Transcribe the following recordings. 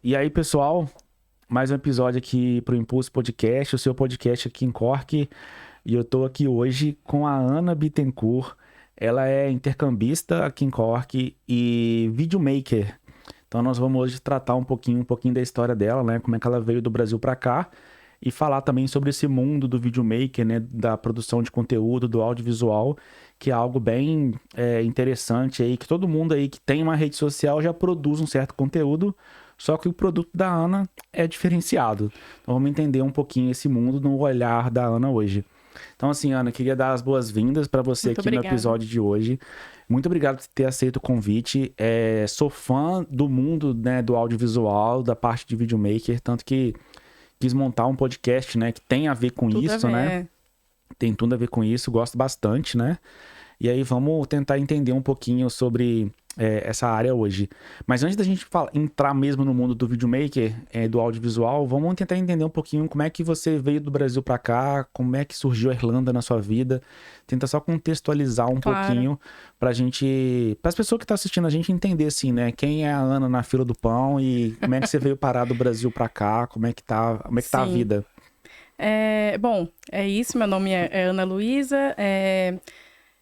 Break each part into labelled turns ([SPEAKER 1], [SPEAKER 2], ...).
[SPEAKER 1] E aí, pessoal, mais um episódio aqui pro Impulso Podcast, o seu podcast aqui em Cork. E eu tô aqui hoje com a Ana Bittencourt. Ela é intercambista aqui em Cork e videomaker. Então nós vamos hoje tratar um pouquinho da história dela, né? Como é que ela veio do Brasil para cá. E falar também sobre esse mundo do videomaker, né? Da produção de conteúdo, do audiovisual, que é algo bem interessante aí, que todo mundo aí que tem uma rede social já produz um certo conteúdo, só que o produto da Ana é diferenciado. Então vamos entender um pouquinho esse mundo no olhar da Ana hoje. Então assim, Ana, queria dar as boas-vindas para você
[SPEAKER 2] Muito
[SPEAKER 1] aqui
[SPEAKER 2] obrigada.
[SPEAKER 1] no episódio de hoje. Muito obrigado por ter aceito o convite. Sou fã do mundo, né, do audiovisual, da parte de videomaker, tanto que quis montar um podcast, né, que tem a ver com
[SPEAKER 2] Tudo
[SPEAKER 1] isso,
[SPEAKER 2] a ver.
[SPEAKER 1] né? Tem tudo a ver com isso, gosto bastante, né? E aí vamos tentar entender um pouquinho sobre essa área hoje. Mas antes da gente entrar mesmo no mundo do videomaker, do audiovisual, vamos tentar entender um pouquinho como é que você veio do Brasil para cá, como é que surgiu a Irlanda na sua vida. Tenta só contextualizar um pouquinho pra gente, para as pessoas que estão assistindo a gente entender assim, né? Quem é a Ana na fila do pão e como é que você veio parar do Brasil para cá, como é que tá a
[SPEAKER 2] Sim.
[SPEAKER 1] vida?
[SPEAKER 2] Bom, é isso. Meu nome é Ana Luísa.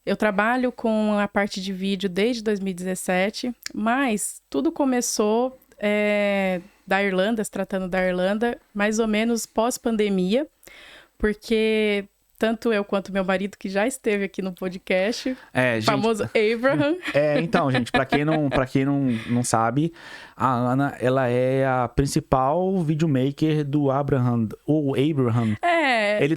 [SPEAKER 2] Eu trabalho com a parte de vídeo desde 2017, mas tudo começou da Irlanda, se tratando da Irlanda, mais ou menos pós-pandemia, porque tanto eu quanto meu marido, que já esteve aqui no podcast,
[SPEAKER 1] Gente,
[SPEAKER 2] famoso Abraham.
[SPEAKER 1] Então, gente, pra quem não sabe, a Ana, ela é a principal videomaker do Abraham, ou Abraham. Ele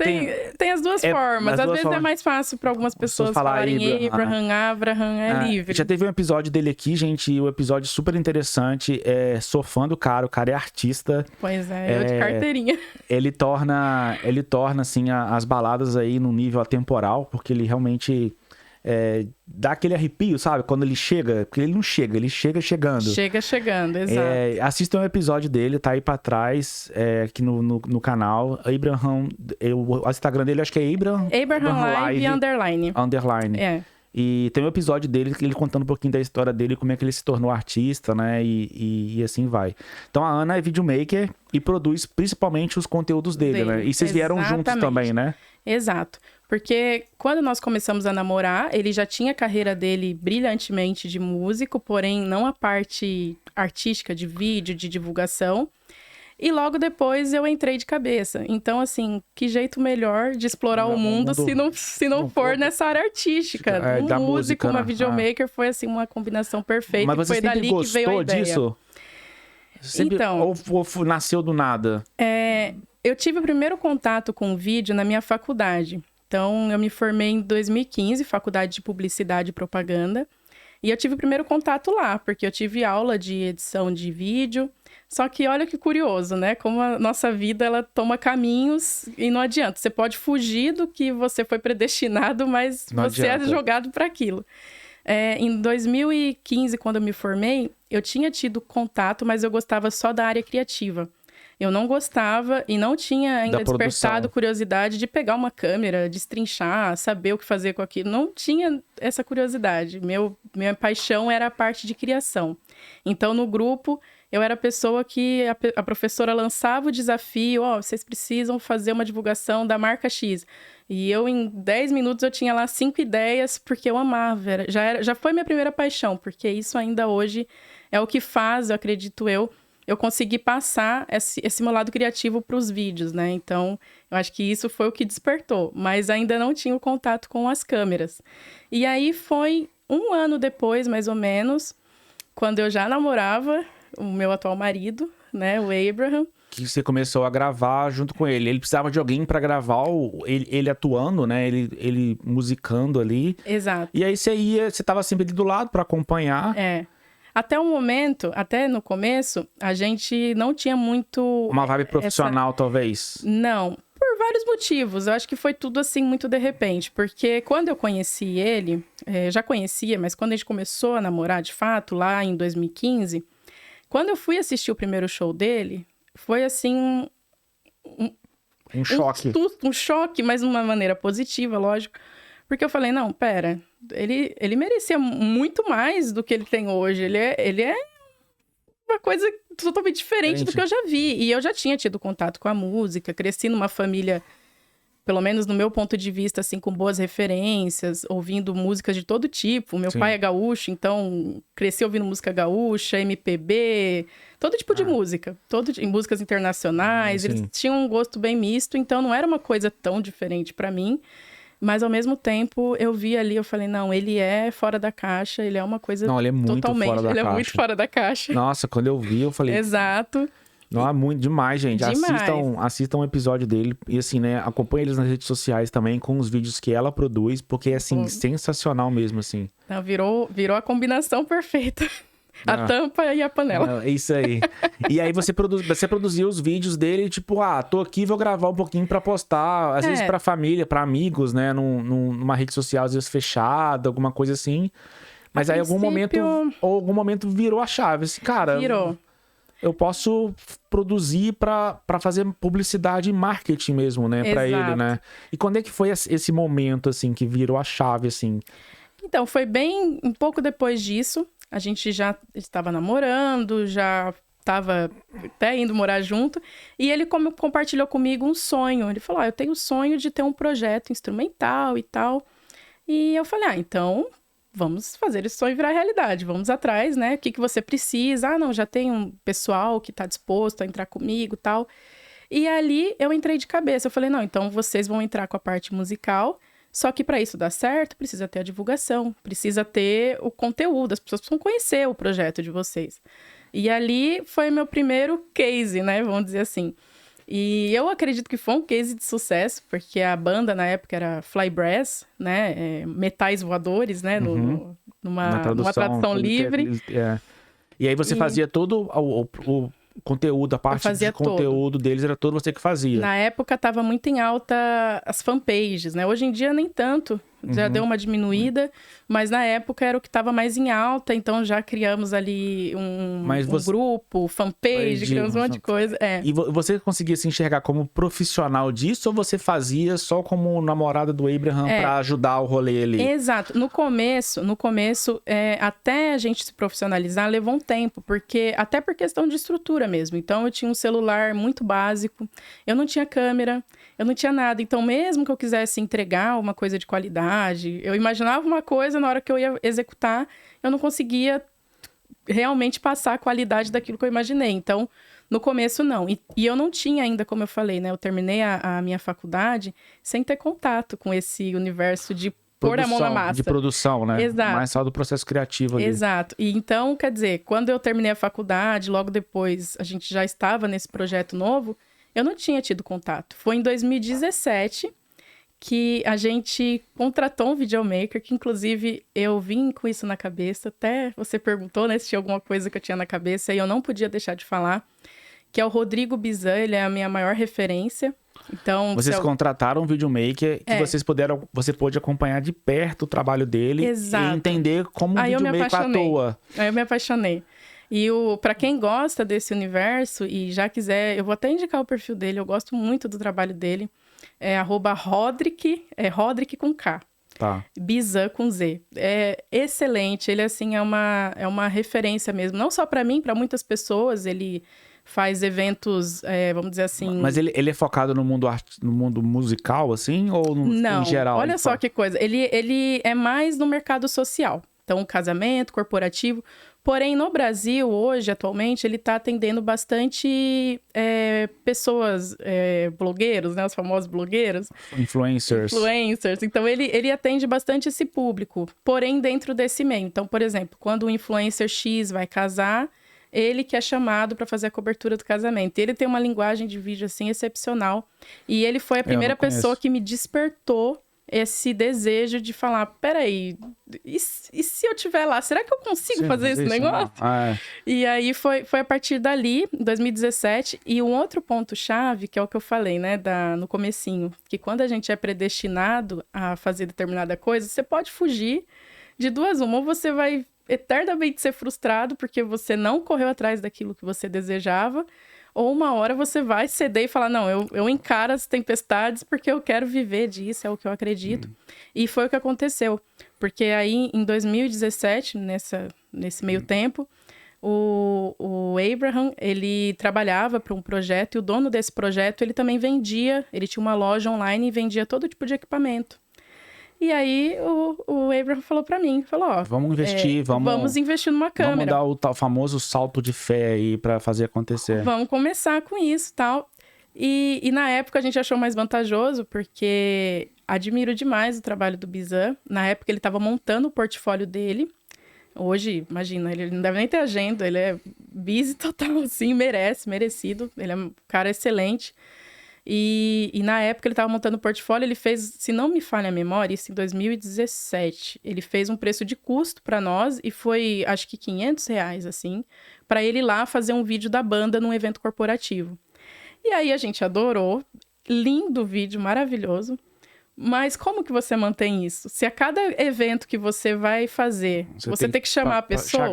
[SPEAKER 2] tem as duas formas. Às vezes é mais fácil para algumas pessoas falarem Abraham, é livre.
[SPEAKER 1] Já teve um episódio dele aqui, gente, um episódio super interessante. Sou fã do cara, o cara é artista.
[SPEAKER 2] Pois eu de carteirinha.
[SPEAKER 1] Ele torna, assim, as baladas aí num nível atemporal, porque ele realmente dá aquele arrepio, sabe? Quando ele chega, porque ele não chega, ele chega chegando.
[SPEAKER 2] Chega chegando, exato.
[SPEAKER 1] Assistam um episódio dele, tá aí pra trás, aqui no canal. Abraham, o Instagram dele acho que é
[SPEAKER 2] Abraham Live Underline.
[SPEAKER 1] E tem um episódio dele, ele contando um pouquinho da história dele, como é que ele se tornou artista, né? E assim vai. Então a Ana é videomaker e produz principalmente os conteúdos dele, né? E vocês vieram juntos também, né?
[SPEAKER 2] Exato. Porque quando nós começamos a namorar, ele já tinha a carreira dele brilhantemente de músico, porém não a parte artística de vídeo, de divulgação. E logo depois eu entrei de cabeça. Então, assim, que jeito melhor de explorar o mundo se não for nessa área artística.
[SPEAKER 1] Da
[SPEAKER 2] músico,
[SPEAKER 1] música,
[SPEAKER 2] uma videomaker, foi assim uma combinação perfeita.
[SPEAKER 1] Mas você
[SPEAKER 2] foi dali que veio a ideia.
[SPEAKER 1] Disso?
[SPEAKER 2] Então,
[SPEAKER 1] ou nasceu do nada?
[SPEAKER 2] Eu tive o primeiro contato com o vídeo na minha faculdade. Então, eu me formei em 2015, faculdade de Publicidade e Propaganda. E eu tive o primeiro contato lá, porque eu tive aula de edição de vídeo. Só que olha que curioso, né? Como a nossa vida, ela toma caminhos e não adianta. Você pode fugir do que você foi predestinado, mas você é jogado para aquilo. Em 2015, quando eu me formei, eu tinha tido contato, mas eu gostava só da área criativa. Eu não gostava e não tinha ainda despertado curiosidade de pegar uma câmera, destrinchar, saber o que fazer com aquilo. Não tinha essa curiosidade. Minha paixão era a parte de criação. Então, no grupo, eu era a pessoa que a professora lançava o desafio, vocês precisam fazer uma divulgação da marca X. E eu, em 10 minutos, eu tinha lá 5 ideias, porque eu amava. Já foi minha primeira paixão, porque isso ainda hoje é o que faz, eu acredito eu consegui passar esse meu lado criativo para os vídeos, né? Então, eu acho que isso foi o que despertou, mas ainda não tinha o contato com as câmeras. E aí foi um ano depois, mais ou menos, quando eu já namorava o meu atual marido, né? O Abraham.
[SPEAKER 1] Que você começou a gravar junto com ele. Ele precisava de alguém para gravar ele atuando, né? Ele musicando ali.
[SPEAKER 2] Exato.
[SPEAKER 1] E aí você tava sempre ali do lado para acompanhar.
[SPEAKER 2] Até o momento, até no começo, a gente não tinha muito...
[SPEAKER 1] Uma vibe profissional, talvez?
[SPEAKER 2] Não, por vários motivos. Eu acho que foi tudo assim muito de repente. Porque quando eu conheci ele, já conhecia, mas quando a gente começou a namorar de fato, lá em 2015, quando eu fui assistir o primeiro show dele, foi assim...
[SPEAKER 1] Um choque.
[SPEAKER 2] Um choque, mas de uma maneira positiva, lógico. Porque eu falei, não, pera, ele merecia muito mais do que ele tem hoje. Ele é uma coisa totalmente diferente do que eu já vi. E eu já tinha tido contato com a música, cresci numa família, pelo menos no meu ponto de vista, assim, com boas referências, ouvindo músicas de todo tipo. Meu pai é gaúcho, então cresci ouvindo música gaúcha, MPB, todo tipo de música, músicas internacionais. Eles tinham um gosto bem misto, então não era uma coisa tão diferente para mim. Mas, ao mesmo tempo, eu vi ali, eu falei, não, ele é fora da caixa, ele é uma coisa
[SPEAKER 1] Não, ele é muito
[SPEAKER 2] totalmente...
[SPEAKER 1] fora da caixa.
[SPEAKER 2] Ele é muito fora da caixa.
[SPEAKER 1] Nossa, quando eu vi, eu falei...
[SPEAKER 2] Exato.
[SPEAKER 1] Não, é muito demais, gente. Assistam um episódio dele. E assim, né, acompanhe eles nas redes sociais também, com os vídeos que ela produz, porque é, assim, sensacional mesmo, assim.
[SPEAKER 2] Não, virou a combinação perfeita. A tampa e a panela.
[SPEAKER 1] É isso aí. E aí você produziu os vídeos dele, tipo, tô aqui, vou gravar um pouquinho pra postar, às vezes pra família, pra amigos, né, numa rede social, às vezes fechada, alguma coisa assim. Mas aí algum momento virou a chave, assim, cara...
[SPEAKER 2] Virou.
[SPEAKER 1] Eu posso produzir pra fazer publicidade e marketing mesmo, né, pra ele, né? E quando é que foi esse momento, assim, que virou a chave, assim?
[SPEAKER 2] Então, foi bem um pouco depois disso. A gente já estava namorando, já estava até indo morar junto. E ele compartilhou comigo um sonho. Ele falou, eu tenho o sonho de ter um projeto instrumental e tal. E eu falei, então, vamos fazer esse sonho virar realidade. Vamos atrás, né? O que você precisa? Não, já tem um pessoal que está disposto a entrar comigo e tal. E ali eu entrei de cabeça. Eu falei, não, então vocês vão entrar com a parte musical. Só que para isso dar certo, precisa ter a divulgação, precisa ter o conteúdo, as pessoas precisam conhecer o projeto de vocês. E ali foi meu primeiro case, né, vamos dizer assim. E eu acredito que foi um case de sucesso, porque a banda na época era Fly Brass, né, metais voadores, né, numa tradução livre.
[SPEAKER 1] E aí você fazia todo o conteúdo, a parte de conteúdo deles era todo você que fazia.
[SPEAKER 2] Na época tava muito em alta as fanpages, né? Hoje em dia nem tanto, já deu uma diminuída, mas na época era o que tava mais em alta, então já criamos ali um grupo, fanpage, criamos um monte de coisa.
[SPEAKER 1] E você conseguia se enxergar como profissional disso ou você fazia só como namorada do Abraham pra ajudar o rolê ali?
[SPEAKER 2] Exato. No começo, até a gente se profissionalizar, levou um tempo, até por questão de estrutura mesmo. Então, eu tinha um celular muito básico, eu não tinha câmera, eu não tinha nada. Então, mesmo que eu quisesse entregar uma coisa de qualidade, eu imaginava uma coisa, na hora que eu ia executar, eu não conseguia realmente passar a qualidade daquilo que eu imaginei. Então, no começo, não. E eu não tinha ainda, como eu falei, né? Eu terminei a minha faculdade sem ter contato com esse universo de pôr a mão na massa.
[SPEAKER 1] De produção, né?
[SPEAKER 2] Exato.
[SPEAKER 1] Mais só do processo criativo ali.
[SPEAKER 2] Exato. E então, quer dizer, quando eu terminei a faculdade, logo depois a gente já estava nesse projeto novo, eu não tinha tido contato. Foi em 2017 que a gente contratou um videomaker, que inclusive eu vim com isso na cabeça, até você perguntou, né, se tinha alguma coisa que eu tinha na cabeça, e eu não podia deixar de falar, que é o Rodrigo Bizan, ele é a minha maior referência. Então,
[SPEAKER 1] vocês contrataram um videomaker que você pôde acompanhar de perto o trabalho dele.
[SPEAKER 2] Exato.
[SPEAKER 1] E entender como um videomaker atua.
[SPEAKER 2] Aí eu me apaixonei. E para quem gosta desse universo e já quiser, eu vou até indicar o perfil dele, eu gosto muito do trabalho dele. É @Rodrick, Rodrick com K.
[SPEAKER 1] Tá.
[SPEAKER 2] Bizan com Z. É excelente, ele assim é uma referência mesmo, não só para mim, para muitas pessoas, ele faz eventos, vamos dizer assim...
[SPEAKER 1] Mas ele é focado no mundo musical, assim? Ou
[SPEAKER 2] não,
[SPEAKER 1] em geral?
[SPEAKER 2] Olha só que coisa. Ele é mais no mercado social. Então, casamento, corporativo. Porém, no Brasil, hoje, atualmente, ele está atendendo bastante pessoas, blogueiros, né? Os famosos blogueiros.
[SPEAKER 1] Influencers.
[SPEAKER 2] Então, ele atende bastante esse público. Porém, dentro desse meio. Então, por exemplo, quando o influencer X vai casar... Ele que é chamado para fazer a cobertura do casamento. Ele tem uma linguagem de vídeo, assim, excepcional. E ele foi a primeira pessoa que me despertou esse desejo de falar, peraí, e se eu estiver lá? Será que eu consigo fazer esse negócio? E aí foi a partir dali, em 2017. E um outro ponto-chave, que é o que eu falei, né, no comecinho, que quando a gente é predestinado a fazer determinada coisa, você pode fugir de duas uma. Ou você vai eternamente ser frustrado porque você não correu atrás daquilo que você desejava, ou uma hora você vai ceder e falar, não, eu encaro as tempestades porque eu quero viver disso, é o que eu acredito. E foi o que aconteceu, porque aí em 2017, nesse meio tempo, O Abraham, ele trabalhava para um projeto e o dono desse projeto, ele também vendia, ele tinha uma loja online e vendia todo tipo de equipamento. E aí o Abraham falou para mim, falou, ó...
[SPEAKER 1] Vamos investir,
[SPEAKER 2] vamos investir numa câmera.
[SPEAKER 1] Vamos dar o tal famoso salto de fé aí para fazer acontecer.
[SPEAKER 2] Vamos começar com isso e tal. E na época a gente achou mais vantajoso, porque admiro demais o trabalho do Bizan. Na época ele estava montando o portfólio dele. Hoje, imagina, ele não deve nem ter agenda, ele é busy total, assim, merecido. Ele é um cara excelente. E na época ele estava montando o portfólio, ele fez, se não me falha a memória, isso em 2017. Ele fez um preço de custo para nós e foi, acho que R$500, assim, para ele ir lá fazer um vídeo da banda num evento corporativo. E aí a gente adorou, lindo vídeo, maravilhoso. Mas como que você mantém isso? Se a cada evento que você vai fazer, você tem que chamar a pessoa...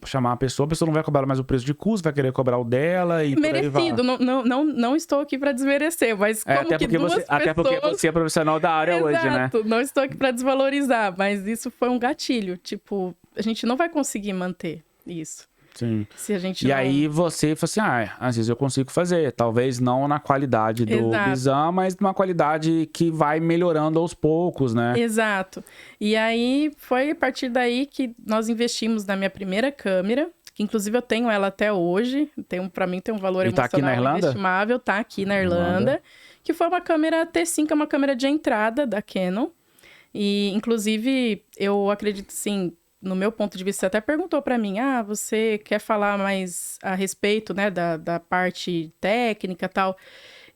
[SPEAKER 1] chamar a pessoa não vai cobrar mais o preço de custo, vai querer cobrar o dela e
[SPEAKER 2] merecido, não estou aqui para desmerecer, mas como
[SPEAKER 1] até
[SPEAKER 2] que
[SPEAKER 1] porque
[SPEAKER 2] duas pessoas...
[SPEAKER 1] Até porque você é profissional da área hoje, né?
[SPEAKER 2] Exato, não estou aqui para desvalorizar, mas isso foi um gatilho. Tipo, a gente não vai conseguir manter isso.
[SPEAKER 1] Sim.
[SPEAKER 2] Se a gente
[SPEAKER 1] aí você fala assim, às vezes eu consigo fazer. Talvez não na qualidade do Bizan, mas numa qualidade que vai melhorando aos poucos, né?
[SPEAKER 2] Exato. E aí, foi a partir daí que nós investimos na minha primeira câmera, que inclusive eu tenho ela até hoje. Pra mim tem um valor emocional
[SPEAKER 1] aqui na Irlanda?
[SPEAKER 2] inestimável. Tá aqui na Irlanda. Que foi uma câmera T5, é uma câmera de entrada da Canon. E, inclusive, eu acredito, sim... No meu ponto de vista, você até perguntou para mim, você quer falar mais a respeito, né, da parte técnica e tal.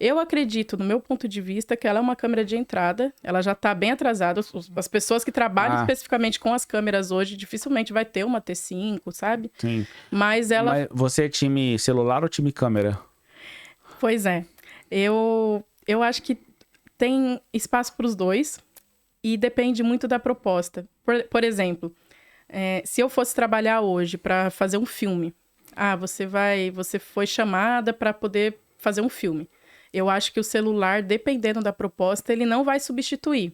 [SPEAKER 2] Eu acredito, no meu ponto de vista, que ela é uma câmera de entrada, ela já está bem atrasada. As pessoas que trabalham especificamente com as câmeras hoje, dificilmente vai ter uma T5, sabe?
[SPEAKER 1] Sim.
[SPEAKER 2] Mas
[SPEAKER 1] você é time celular ou time câmera?
[SPEAKER 2] Pois é. Eu acho que tem espaço para os dois e depende muito da proposta. Por exemplo... se eu fosse trabalhar hoje para fazer um filme, você foi chamada para poder fazer um filme. Eu acho que o celular, dependendo da proposta, ele não vai substituir.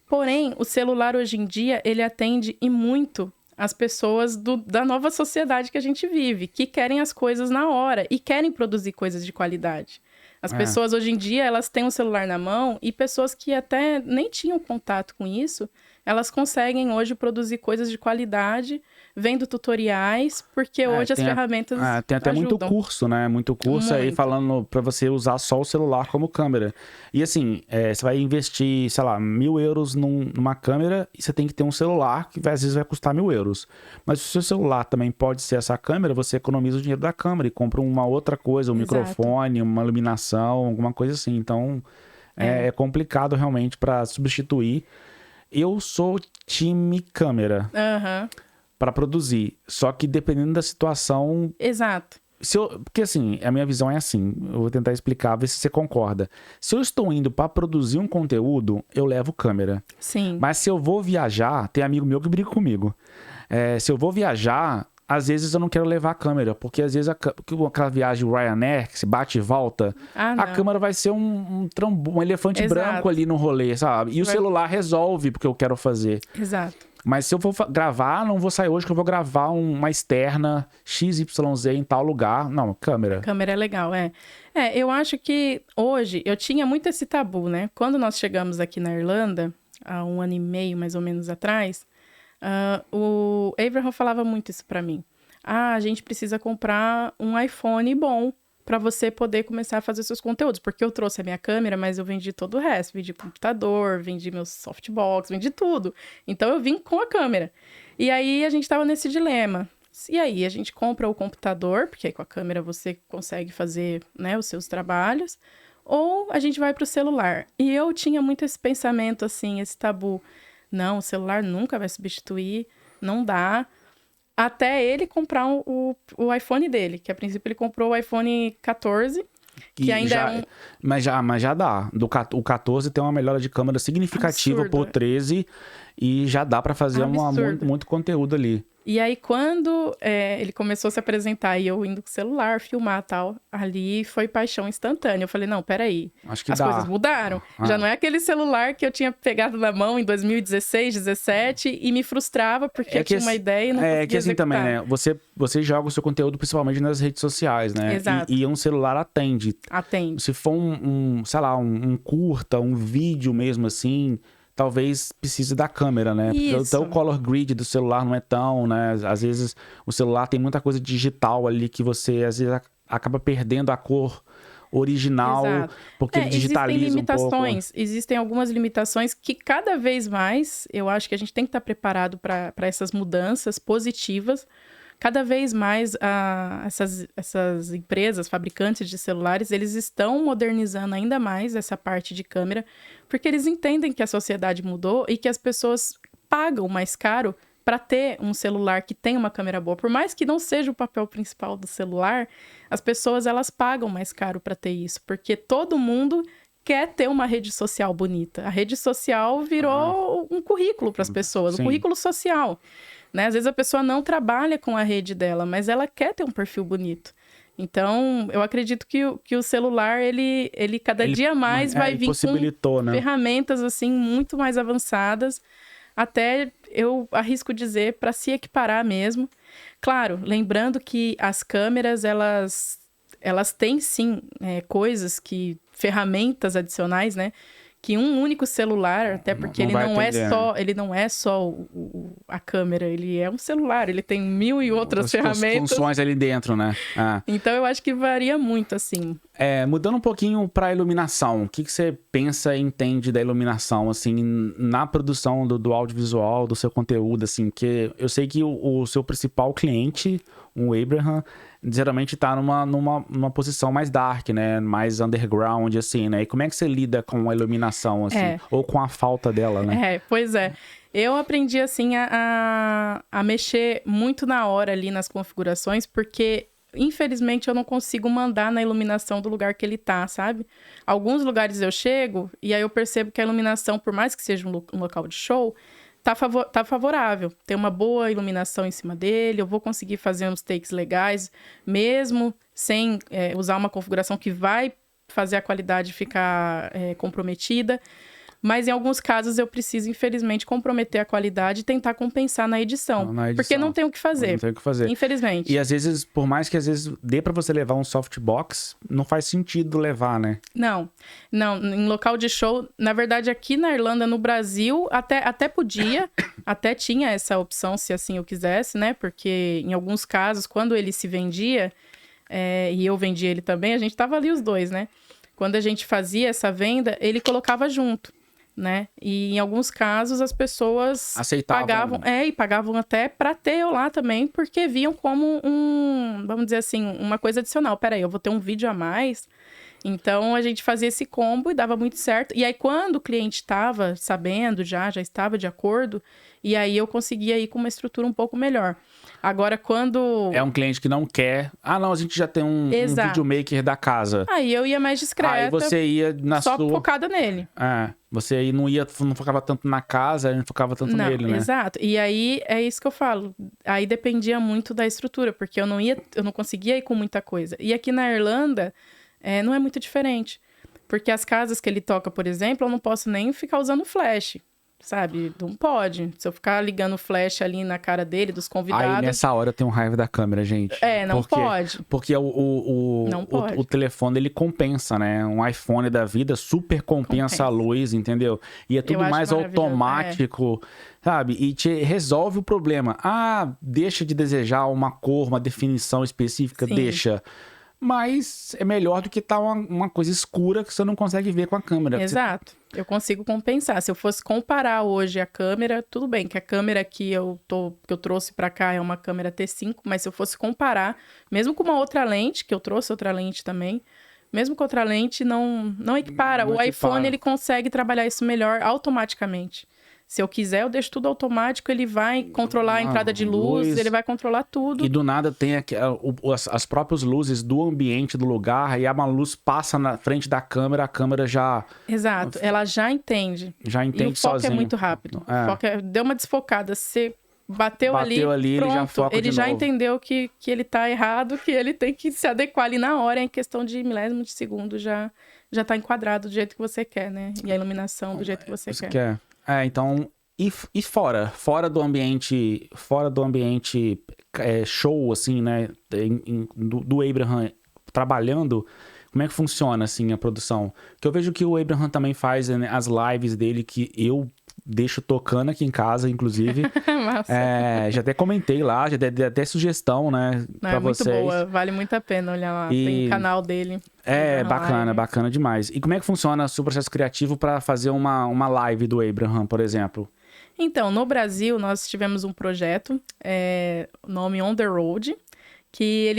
[SPEAKER 2] Porém, o celular hoje em dia, ele atende e muito as pessoas da nova sociedade que a gente vive, que querem as coisas na hora e querem produzir coisas de qualidade. As pessoas hoje em dia, elas têm um celular na mão e pessoas que até nem tinham contato com isso, elas conseguem hoje produzir coisas de qualidade, vendo tutoriais, porque hoje as ferramentas
[SPEAKER 1] tem até
[SPEAKER 2] ajudam.
[SPEAKER 1] muito curso, né? Muito curso aí falando para você usar só o celular como câmera. E assim, você vai investir, sei lá, €1.000 numa câmera e você tem que ter um celular que às vezes vai custar €1.000. Mas se o seu celular também pode ser essa câmera, você economiza o dinheiro da câmera e compra uma outra coisa, um microfone, uma iluminação, alguma coisa assim. Então, é complicado realmente para substituir. Eu sou time câmera para produzir. Só que dependendo da situação...
[SPEAKER 2] Exato.
[SPEAKER 1] Porque assim, a minha visão é assim. Eu vou tentar explicar, ver se você concorda. Se eu estou indo para produzir um conteúdo, eu levo câmera.
[SPEAKER 2] Sim.
[SPEAKER 1] Mas se eu vou viajar, tem amigo meu que briga comigo. Se eu vou viajar... Às vezes eu não quero levar a câmera, porque às vezes aquela viagem Ryanair, que se bate e volta, a câmera vai ser um elefante branco ali no rolê, sabe? E o celular resolve porque eu quero fazer.
[SPEAKER 2] Exato.
[SPEAKER 1] Mas se eu for gravar, não vou sair hoje que eu vou gravar uma externa XYZ em tal lugar. Não, câmera.
[SPEAKER 2] Câmera é legal, eu acho que hoje, eu tinha muito esse tabu, né? Quando nós chegamos aqui na Irlanda, há 1 ano e meio mais ou menos atrás... o Abraham falava muito isso pra mim. A gente precisa comprar um iPhone bom pra você poder começar a fazer seus conteúdos. Porque eu trouxe a minha câmera, mas eu vendi todo o resto. Vendi computador, vendi meus softbox, vendi tudo. Então eu vim com a câmera. E aí a gente tava nesse dilema. E aí a gente compra o computador, porque aí com a câmera você consegue fazer, né, os seus trabalhos. Ou a gente vai pro celular. E eu tinha muito esse pensamento, assim, esse tabu. Não, o celular nunca vai substituir, não dá. Até ele comprar o iPhone dele, que a princípio ele comprou o iPhone 14, que ainda
[SPEAKER 1] Mas já dá. O 14 tem uma melhora de câmera significativa pro 13 e já dá para fazer muito conteúdo ali.
[SPEAKER 2] E aí, quando ele começou a se apresentar e eu indo com o celular, filmar e tal, ali foi paixão instantânea. Eu falei, não, peraí,
[SPEAKER 1] Acho que
[SPEAKER 2] as
[SPEAKER 1] dá.
[SPEAKER 2] coisas mudaram. Já não é aquele celular que eu tinha pegado na mão em 2016, 2017 e me frustrava porque eu tinha uma ideia e não conseguia
[SPEAKER 1] que assim
[SPEAKER 2] executar.
[SPEAKER 1] também, né? Você joga o seu conteúdo principalmente nas redes sociais, né?
[SPEAKER 2] Exato.
[SPEAKER 1] E um celular atende.
[SPEAKER 2] Atende.
[SPEAKER 1] Se for sei lá, um curta, um vídeo mesmo assim, talvez precise da câmera, né?
[SPEAKER 2] Isso.
[SPEAKER 1] Então o color grid do celular não é tão, né? Às vezes o celular tem muita coisa digital ali que você, às vezes, acaba perdendo a cor original,
[SPEAKER 2] Exato.
[SPEAKER 1] porque ele digitaliza um pouco.
[SPEAKER 2] Existem algumas limitações que cada vez mais, eu acho que a gente tem que estar preparado para essas mudanças positivas. Cada vez mais essas empresas, fabricantes de celulares, eles estão modernizando ainda mais essa parte de câmera, porque eles entendem que a sociedade mudou e que as pessoas pagam mais caro para ter um celular que tem uma câmera boa. Por mais que não seja o papel principal do celular, as pessoas elas pagam mais caro para ter isso, porque todo mundo quer ter uma rede social bonita. A rede social virou um currículo para as pessoas, um currículo social. Né? Às vezes a pessoa não trabalha com a rede dela, mas ela quer ter um perfil bonito. Então, eu acredito que o celular, ele cada dia mais vai vir com ferramentas assim, muito mais avançadas, até eu arrisco dizer para se equiparar mesmo. Claro, lembrando que as câmeras, elas têm sim coisas ferramentas adicionais, né? Que um único celular, até porque ele não é só a câmera, ele é um celular, ele tem 1000 e outras ferramentas.
[SPEAKER 1] Funções ali dentro, né?
[SPEAKER 2] Então eu acho que varia muito, assim.
[SPEAKER 1] Mudando um pouquinho para iluminação, o que você pensa e entende da iluminação, assim, na produção do audiovisual, do seu conteúdo, assim, que eu sei que o seu principal cliente, o Abraham, geralmente tá numa posição mais dark, né? Mais underground, assim, né? E como é que você lida com a iluminação, assim? Ou com a falta dela, né?
[SPEAKER 2] Pois é. Eu aprendi, assim, a mexer muito na hora ali nas configurações, porque, infelizmente, eu não consigo mandar na iluminação do lugar que ele tá, sabe? Alguns lugares eu chego e aí eu percebo que a iluminação, por mais que seja um local de show, tá favorável. Tem uma boa iluminação em cima dele, eu vou conseguir fazer uns takes legais, mesmo sem usar uma configuração que vai fazer a qualidade ficar comprometida. Mas em alguns casos eu preciso, infelizmente, comprometer a qualidade e tentar compensar na edição. Porque não tem o que fazer.
[SPEAKER 1] Não tem o que fazer.
[SPEAKER 2] Infelizmente.
[SPEAKER 1] E às vezes, por mais que às vezes dê pra você levar um softbox, não faz sentido levar, né?
[SPEAKER 2] Não. Em local de show, na verdade, aqui na Irlanda, no Brasil, até podia, até tinha essa opção, se assim eu quisesse, né? Porque em alguns casos, quando ele se vendia, e eu vendia ele também, a gente tava ali os dois, né? Quando a gente fazia essa venda, ele colocava junto. Né? E em alguns casos as pessoas
[SPEAKER 1] aceitavam,
[SPEAKER 2] pagavam até para ter eu lá também, porque viam como vamos dizer assim, uma coisa adicional. Peraí, eu vou ter um vídeo a mais. Então a gente fazia esse combo e dava muito certo. E aí quando o cliente estava sabendo, já estava de acordo, e aí eu conseguia ir com uma estrutura um pouco melhor. Agora, quando...
[SPEAKER 1] É um cliente que não quer... não, a gente já tem um videomaker da casa.
[SPEAKER 2] Aí eu ia mais discreta.
[SPEAKER 1] Aí você ia
[SPEAKER 2] só focada nele.
[SPEAKER 1] Você aí não focava tanto na casa, não focava tanto nele, né?
[SPEAKER 2] Exato. E aí, é isso que eu falo. Aí dependia muito da estrutura, porque eu não conseguia ir com muita coisa. E aqui na Irlanda, não é muito diferente. Porque as casas que ele toca, por exemplo, eu não posso nem ficar usando flash. Sabe? Não pode. Se eu ficar ligando flash ali na cara dele, dos convidados...
[SPEAKER 1] Aí nessa hora eu tenho raiva da câmera, gente.
[SPEAKER 2] Não pode.
[SPEAKER 1] Porque o telefone, ele compensa, né? Um iPhone da vida super compensa a luz, entendeu? E é tudo mais automático, sabe? E te resolve o problema. Deixa de desejar uma cor, uma definição específica, deixa... Mas é melhor do que estar uma coisa escura que você não consegue ver com a câmera.
[SPEAKER 2] Exato. Eu consigo compensar. Se eu fosse comparar hoje a câmera, tudo bem, que a câmera que eu trouxe pra cá é uma câmera T5, mas se eu fosse comparar, mesmo com uma outra lente, que eu trouxe outra lente também, mesmo com outra lente, não equipara. O iPhone, ele consegue trabalhar isso melhor automaticamente. Se eu quiser, eu deixo tudo automático, ele vai controlar a entrada de luz, ele vai controlar tudo.
[SPEAKER 1] E do nada tem as próprias luzes do ambiente, do lugar, e a luz passa na frente da câmera, a câmera já...
[SPEAKER 2] Exato, ela já entende.
[SPEAKER 1] Já entende sozinha.
[SPEAKER 2] E o foco é muito rápido. O foco deu uma desfocada, você bateu ali,
[SPEAKER 1] ele já foca
[SPEAKER 2] ele
[SPEAKER 1] de
[SPEAKER 2] já
[SPEAKER 1] novo.
[SPEAKER 2] entendeu que ele tá errado, que ele tem que se adequar ali na hora, em questão de milésimo de segundo, já tá enquadrado do jeito que você quer, né? E a iluminação do jeito que você quer.
[SPEAKER 1] Então, e fora do ambiente, show, assim, né, do Abraham trabalhando, como é que funciona, assim, a produção? Porque eu vejo que o Abraham também faz, né, as lives dele, que eu deixo tocando aqui em casa, inclusive. Já até comentei lá, já dei até sugestão, né, pra vocês.
[SPEAKER 2] Muito boa, vale muito a pena olhar lá. Tem canal dele.
[SPEAKER 1] Bacana demais. E como é que funciona o seu processo criativo para fazer uma live do Abraham, por exemplo?
[SPEAKER 2] Então, no Brasil, nós tivemos um projeto, o nome On The Road, que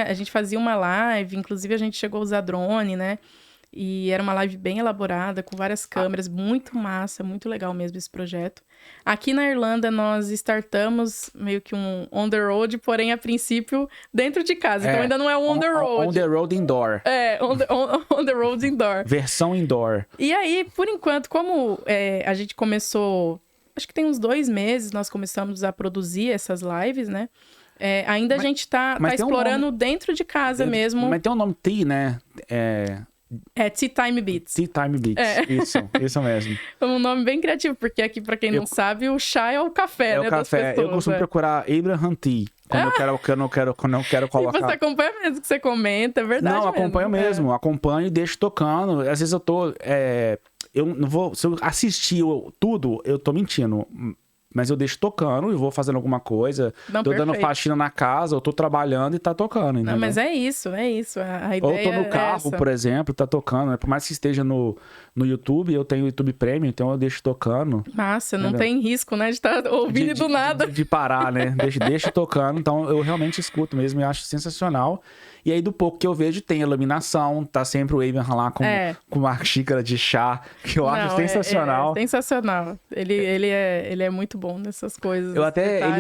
[SPEAKER 2] a gente fazia uma live, inclusive a gente chegou a usar drone, né? E era uma live bem elaborada, com várias câmeras, muito massa, muito legal mesmo esse projeto. Aqui na Irlanda, nós startamos meio que um On The Road, porém, a princípio, dentro de casa. Então, ainda não é um On The Road.
[SPEAKER 1] On The Road Indoor.
[SPEAKER 2] On the Road Indoor.
[SPEAKER 1] Versão indoor.
[SPEAKER 2] E aí, por enquanto, como a gente começou... Acho que tem uns 2 meses, nós começamos a produzir essas lives, né? A gente tá explorando dentro de casa mesmo.
[SPEAKER 1] Mas tem um nome Tea, né?
[SPEAKER 2] Tea Time Beats.
[SPEAKER 1] Tea Time Beats, isso mesmo.
[SPEAKER 2] É um nome bem criativo, porque aqui, pra quem não sabe, o chá é o café, né?
[SPEAKER 1] É o café.
[SPEAKER 2] Das pessoas,
[SPEAKER 1] eu costumo procurar Abraham Tea. Quando eu quero colocar.
[SPEAKER 2] E você acompanha mesmo que você comenta, é verdade.
[SPEAKER 1] Não, acompanho mesmo. Acompanho e deixo tocando. Às vezes eu tô. Eu não vou. Se eu assistir tudo, eu tô mentindo. Mas eu deixo tocando e vou fazendo alguma coisa. Tô dando faxina na casa, eu tô trabalhando e tá tocando, entendeu?
[SPEAKER 2] Não, mas é isso. A ideia.
[SPEAKER 1] Ou eu tô no carro, por exemplo, tá tocando. Por mais que esteja no YouTube, eu tenho o YouTube Premium, então eu deixo tocando.
[SPEAKER 2] Massa, não tem risco, né? De estar ouvindo do nada.
[SPEAKER 1] De parar, né? Deixo tocando. Então eu realmente escuto mesmo e acho sensacional. E aí, do pouco que eu vejo, tem iluminação, tá sempre o Abraham lá com uma xícara de chá, que eu acho sensacional.
[SPEAKER 2] Sensacional. Ele é muito bom nessas coisas.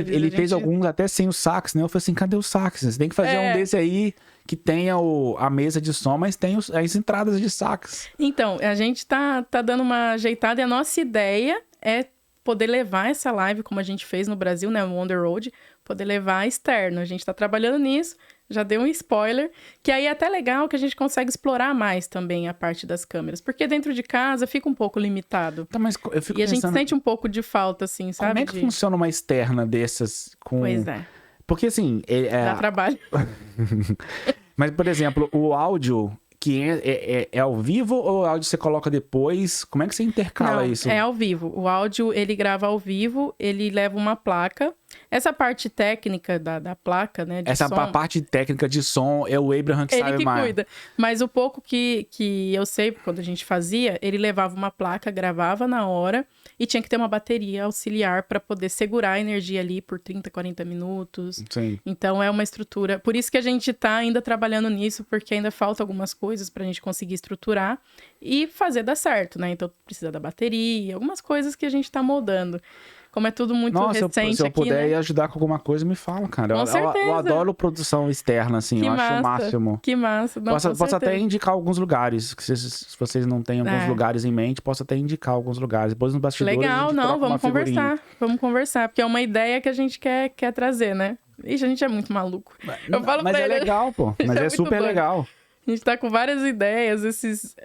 [SPEAKER 1] Ele fez alguns até sem o sax, né? Eu falei assim, cadê o sax? Você tem que fazer um desse aí que tenha a mesa de som, mas tem as entradas de sax.
[SPEAKER 2] Então, a gente tá dando uma ajeitada e a nossa ideia é poder levar essa live, como a gente fez no Brasil, né? O On The Road, poder levar externo. A gente tá trabalhando nisso. Já dei um spoiler, que aí é até legal que a gente consegue explorar mais também a parte das câmeras. Porque dentro de casa fica um pouco limitado.
[SPEAKER 1] Tá, mas eu fico
[SPEAKER 2] a gente sente um pouco de falta, assim, sabe?
[SPEAKER 1] Como é que funciona uma externa dessas com...
[SPEAKER 2] Pois é.
[SPEAKER 1] Porque assim...
[SPEAKER 2] Dá trabalho.
[SPEAKER 1] Mas, por exemplo, o áudio... Que é ao vivo ou o áudio você coloca depois? Como é que você intercala isso?
[SPEAKER 2] É ao vivo. O áudio, ele grava ao vivo, ele leva uma placa. Essa parte técnica da placa, né, de som...
[SPEAKER 1] parte técnica de som é o Abraham que sabe mais. Ele que cuida.
[SPEAKER 2] Mas o pouco que eu sei, quando a gente fazia, ele levava uma placa, gravava na hora e tinha que ter uma bateria auxiliar para poder segurar a energia ali por 30, 40 minutos.
[SPEAKER 1] Sim.
[SPEAKER 2] Então, é uma estrutura... Por isso que a gente tá ainda trabalhando nisso, porque ainda falta algumas coisas pra gente conseguir estruturar e fazer dar certo, né? Então, precisa da bateria, algumas coisas que a gente tá moldando. Como é tudo muito recente
[SPEAKER 1] se eu
[SPEAKER 2] aqui,
[SPEAKER 1] puder
[SPEAKER 2] né?
[SPEAKER 1] ajudar com alguma coisa, me fala, cara.
[SPEAKER 2] Com certeza.
[SPEAKER 1] Eu adoro produção externa, assim. Eu acho o máximo.
[SPEAKER 2] Que massa.
[SPEAKER 1] Posso até indicar alguns lugares. Se vocês não têm alguns lugares em mente, posso até indicar alguns lugares. Depois nos bastidores
[SPEAKER 2] Legal, vamos conversar. Vamos conversar, porque é uma ideia que a gente quer trazer, né? Ixi, a gente é muito maluco.
[SPEAKER 1] Mas é legal, pô. Mas é super legal.
[SPEAKER 2] A gente tá com várias ideias.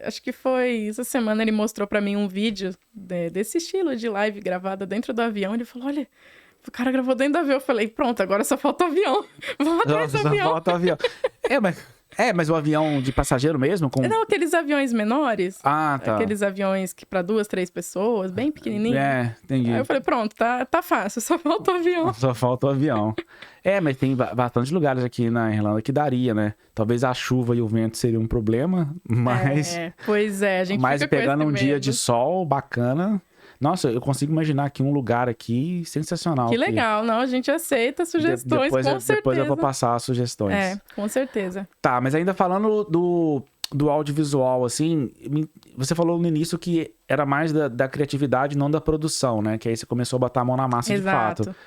[SPEAKER 2] Acho que foi essa semana ele mostrou pra mim um vídeo desse estilo de live gravada dentro do avião. Ele falou, olha, o cara gravou dentro do avião. Eu falei, pronto, agora só falta o avião. Vamos atrás do avião.
[SPEAKER 1] Só falta o avião. Mas o avião de passageiro mesmo?
[SPEAKER 2] Não, aqueles aviões menores.
[SPEAKER 1] Ah, tá.
[SPEAKER 2] Aqueles aviões que pra 2, 3 pessoas, bem pequenininhos.
[SPEAKER 1] Entendi.
[SPEAKER 2] Aí eu falei, pronto, tá fácil, só falta o avião.
[SPEAKER 1] Só falta o avião. Mas tem bastante lugares aqui na Irlanda que daria, né? Talvez a chuva e o vento seriam um problema, mas...
[SPEAKER 2] Pois é, a gente
[SPEAKER 1] mas
[SPEAKER 2] fica
[SPEAKER 1] pegando
[SPEAKER 2] com
[SPEAKER 1] um dia de sol bacana... Nossa, eu consigo imaginar aqui um lugar aqui sensacional.
[SPEAKER 2] Que legal, não, a gente aceita sugestões, com certeza.
[SPEAKER 1] Depois eu vou passar as sugestões.
[SPEAKER 2] Com certeza.
[SPEAKER 1] Tá, mas ainda falando do audiovisual, assim, você falou no início que era mais da criatividade, não da produção, né? Que aí você começou a botar a mão na massa. Exato. De fato.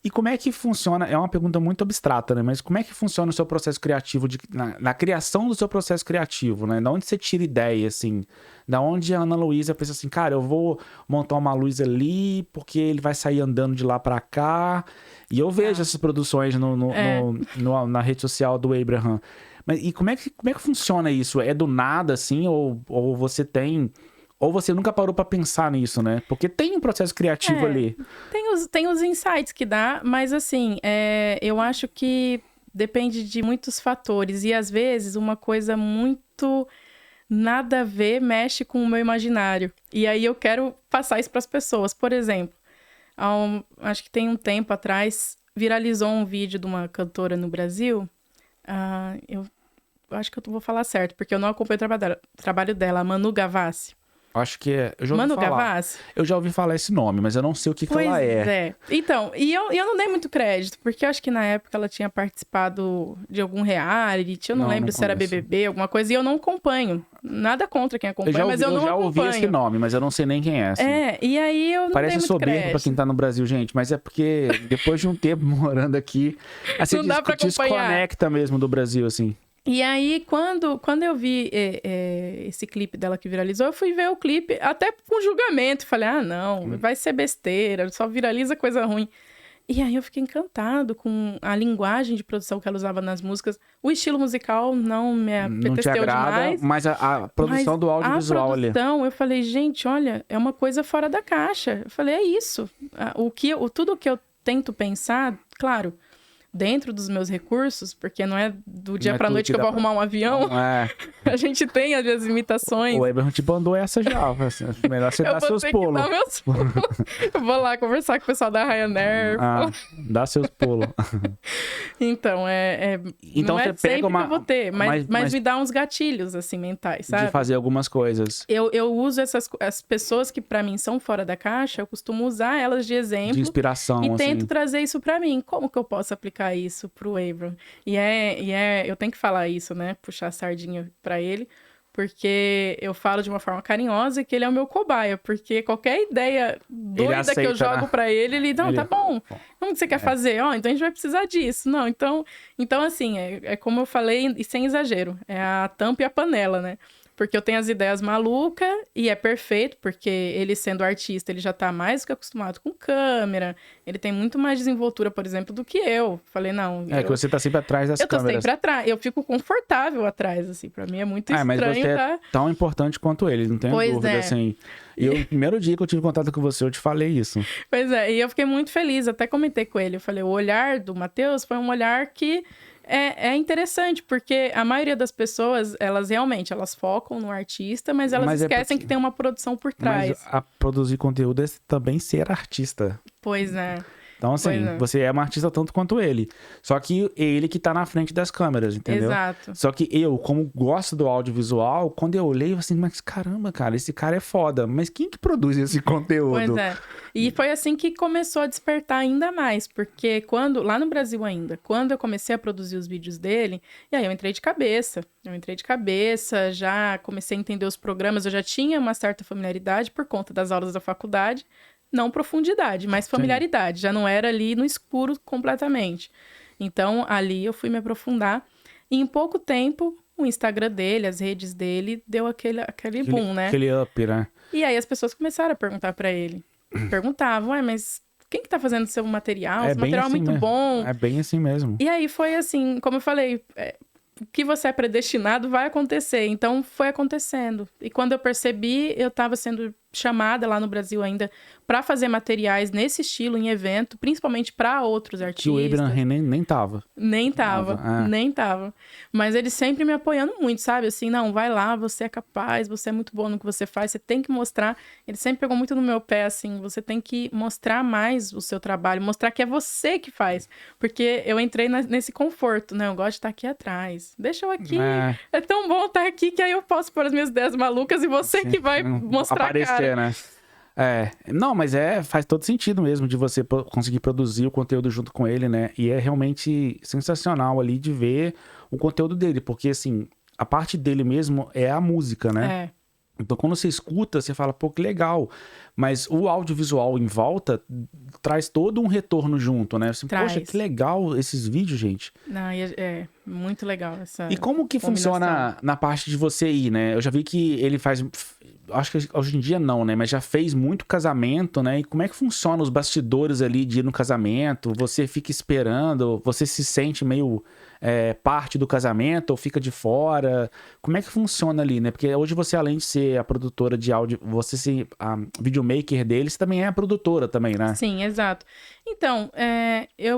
[SPEAKER 1] E como é que funciona? É uma pergunta muito abstrata, né? Mas como é que funciona o seu processo criativo, na criação do seu processo criativo, né? Da onde você tira ideia, assim? Da onde a Ana Luísa pensa assim, cara, eu vou montar uma luz ali, porque ele vai sair andando de lá pra cá. E eu vejo essas produções na rede social do Abraham. Mas e como é que funciona isso? É do nada, assim? Ou você tem... Ou você nunca parou pra pensar nisso, né? Porque tem um processo criativo ali.
[SPEAKER 2] Tem os insights que dá, mas assim, eu acho que depende de muitos fatores. E às vezes uma coisa muito nada a ver mexe com o meu imaginário. E aí eu quero passar isso pras pessoas. Por exemplo, acho que tem um tempo atrás, viralizou um vídeo de uma cantora no Brasil. Eu acho que eu vou falar certo, porque eu não acompanho o trabalho dela, a Manu Gavassi.
[SPEAKER 1] Acho que é. Eu já ouvi
[SPEAKER 2] Manu
[SPEAKER 1] falar.
[SPEAKER 2] Gavassi?
[SPEAKER 1] Eu já ouvi falar esse nome, mas eu não sei o que ela é.
[SPEAKER 2] Pois é. Então, e eu não dei muito crédito, porque eu acho que na época ela tinha participado de algum reality, eu não lembro se era BBB, alguma coisa, e eu não acompanho. Nada contra quem acompanha, mas eu não acompanho.
[SPEAKER 1] Eu já ouvi esse nome, mas eu não sei nem quem é. Assim.
[SPEAKER 2] E aí eu não
[SPEAKER 1] Parece
[SPEAKER 2] dei muito
[SPEAKER 1] soberbo
[SPEAKER 2] crédito.
[SPEAKER 1] pra quem tá no Brasil, gente, mas é porque depois de um tempo morando aqui, assim,
[SPEAKER 2] Não dá pra acompanhar.
[SPEAKER 1] Desconecta mesmo do Brasil, assim.
[SPEAKER 2] E aí, quando eu vi esse clipe dela que viralizou, eu fui ver o clipe até com julgamento. Falei, não, vai ser besteira, só viraliza coisa ruim. E aí eu fiquei encantado com a linguagem de produção que ela usava nas músicas. O estilo musical não me apeteceu
[SPEAKER 1] não te agrada,
[SPEAKER 2] demais.
[SPEAKER 1] mas a produção do audiovisual ali.
[SPEAKER 2] A produção, eu falei, gente, olha, é uma coisa fora da caixa. Eu falei, é isso. Tudo que eu tento pensar, claro, dentro dos meus recursos, porque não é do dia pra noite que eu vou arrumar um avião. A gente tem as limitações.
[SPEAKER 1] O Abraham te mandou essa já. Assim, melhor você dar seus pulos.
[SPEAKER 2] Eu vou lá conversar com o pessoal da Ryanair.
[SPEAKER 1] Dá seus pulos.
[SPEAKER 2] Então,
[SPEAKER 1] então
[SPEAKER 2] não
[SPEAKER 1] você
[SPEAKER 2] é
[SPEAKER 1] pega
[SPEAKER 2] sempre
[SPEAKER 1] uma...
[SPEAKER 2] que eu vou ter, mas me dá uns gatilhos, assim, mentais, sabe?
[SPEAKER 1] De fazer algumas coisas.
[SPEAKER 2] Eu uso as pessoas que pra mim são fora da caixa, eu costumo usar elas de exemplo.
[SPEAKER 1] De inspiração,
[SPEAKER 2] e
[SPEAKER 1] assim.
[SPEAKER 2] tento trazer isso pra mim. Como que eu posso aplicar isso pro Abraham? Eu tenho que falar isso, né? Puxar a sardinha pra ele, porque eu falo de uma forma carinhosa que ele é o meu cobaia, porque qualquer ideia doida aceita, que eu jogo pra ele, não, tá bom. Como que você quer fazer? Então a gente vai precisar disso. Não, então assim, é como eu falei, e sem exagero, é a tampa e a panela, né? Porque eu tenho as ideias malucas e é perfeito, porque ele sendo artista, ele já tá mais do que acostumado com câmera, ele tem muito mais desenvoltura, por exemplo, do que eu. Falei, não...
[SPEAKER 1] que você tá sempre atrás das câmeras.
[SPEAKER 2] Eu tô sempre atrás, eu fico confortável atrás, assim, pra mim é muito estranho,
[SPEAKER 1] mas você é tão importante quanto ele, não tenho dúvida, assim. E o primeiro dia que eu tive contato com você, eu te falei isso.
[SPEAKER 2] Pois é, e eu fiquei muito feliz, até comentei com ele, eu falei, o olhar do Matheus foi um olhar que... É interessante, porque a maioria das pessoas, elas focam no artista, mas elas esquecem que tem uma produção por trás.
[SPEAKER 1] Mas produzir conteúdo é também ser artista.
[SPEAKER 2] Pois é.
[SPEAKER 1] Então, assim, você é uma artista tanto quanto ele. Só que ele que tá na frente das câmeras, entendeu?
[SPEAKER 2] Exato.
[SPEAKER 1] Só que eu, como gosto do audiovisual, quando eu olhei, eu assim, mas caramba, cara, esse cara é foda. Mas quem que produz esse conteúdo?
[SPEAKER 2] Pois é. E foi assim que começou a despertar ainda mais. Porque lá no Brasil ainda, quando eu comecei a produzir os vídeos dele, e aí eu entrei de cabeça. Já comecei a entender os programas, eu já tinha uma certa familiaridade por conta das aulas da faculdade. Não profundidade, mas familiaridade. Sim. Já não era ali no escuro completamente. Então, ali eu fui me aprofundar. E em pouco tempo, o Instagram dele, as redes dele, deu aquele boom, né?
[SPEAKER 1] Aquele up, né?
[SPEAKER 2] E aí as pessoas começaram a perguntar pra ele. Perguntavam, mas quem que tá fazendo seu material? Seu material é muito bom.
[SPEAKER 1] É bem assim mesmo.
[SPEAKER 2] E aí foi assim, como eu falei... O que você é predestinado vai acontecer. Então, foi acontecendo. E quando eu percebi, eu estava sendo chamada lá no Brasil ainda para fazer materiais nesse estilo, em evento, principalmente para outros artistas.
[SPEAKER 1] Que o Abraham nem tava.
[SPEAKER 2] Nem tava. Mas ele sempre me apoiando muito, sabe? Assim, não, vai lá, você é capaz, você é muito bom no que você faz, você tem que mostrar. Ele sempre pegou muito no meu pé, assim, você tem que mostrar mais o seu trabalho, mostrar que é você que faz. Porque eu entrei nesse conforto, né? Eu gosto de estar aqui atrás. Deixa eu aqui. É tão bom estar aqui que aí eu posso pôr as minhas ideias malucas e você que vai mostrar
[SPEAKER 1] aparecer,
[SPEAKER 2] a cara.
[SPEAKER 1] Né? Não, mas faz todo sentido mesmo de você conseguir produzir o conteúdo junto com ele, né? E é realmente sensacional ali de ver o conteúdo dele, porque assim, a parte dele mesmo é a música, né? Então quando você escuta, você fala, pô, que legal. Mas o audiovisual em volta traz todo um retorno junto, né? Assim,
[SPEAKER 2] Traz.
[SPEAKER 1] poxa, que legal esses vídeos, gente.
[SPEAKER 2] Não, é muito legal essa
[SPEAKER 1] E como que
[SPEAKER 2] combinação.
[SPEAKER 1] funciona na parte de você ir, né? Eu já vi que ele faz... Acho que hoje em dia não, né? Mas já fez muito casamento, né? E como é que funciona os bastidores ali de ir no casamento? Você fica esperando? Você se sente meio parte do casamento ou fica de fora? Como é que funciona ali, né? Porque hoje você, além de ser a produtora de áudio, você ser a videomaker deles, também é a produtora também, né?
[SPEAKER 2] Sim, exato. Então,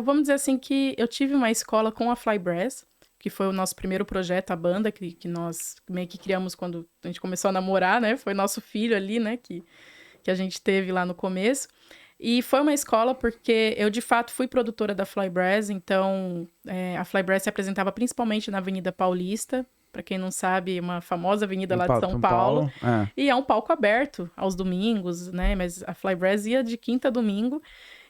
[SPEAKER 2] vamos dizer assim que eu tive uma escola com a Flybrass, que foi o nosso primeiro projeto, a banda, que nós meio que criamos quando a gente começou a namorar, né? Foi nosso filho ali, né? Que a gente teve lá no começo. E foi uma escola porque eu, de fato, fui produtora da Flybrass. Então, a Flybrass se apresentava principalmente na Avenida Paulista. Para quem não sabe, uma famosa avenida lá de São Paulo. E é um palco aberto aos domingos, né? Mas a Flybrass ia de quinta a domingo.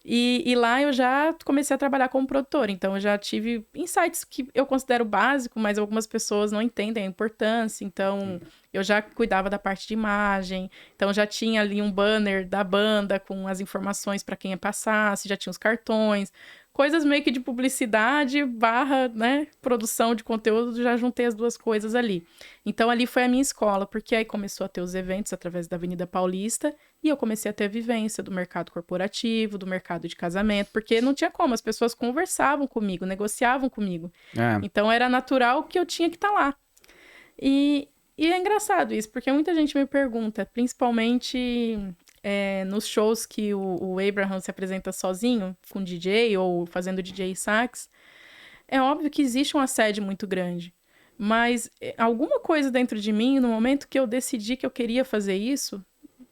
[SPEAKER 2] E lá eu já comecei a trabalhar como produtora, então eu já tive insights que eu considero básico, mas algumas pessoas não entendem a importância, então eu já cuidava da parte de imagem, então já tinha ali um banner da banda com as informações para quem ia passar, já tinha os cartões, coisas meio que de publicidade / né, produção de conteúdo, já juntei as duas coisas ali. Então ali foi a minha escola, porque aí começou a ter os eventos através da Avenida Paulista e eu comecei a ter a vivência do mercado corporativo, do mercado de casamento, porque não tinha como, as pessoas conversavam comigo, negociavam comigo. Então era natural que eu tinha que estar lá. E é engraçado isso, porque muita gente me pergunta, principalmente... nos shows que o Abraham se apresenta sozinho, com DJ ou fazendo DJ sax, é óbvio que existe um assédio muito grande. Mas alguma coisa dentro de mim, no momento que eu decidi que eu queria fazer isso,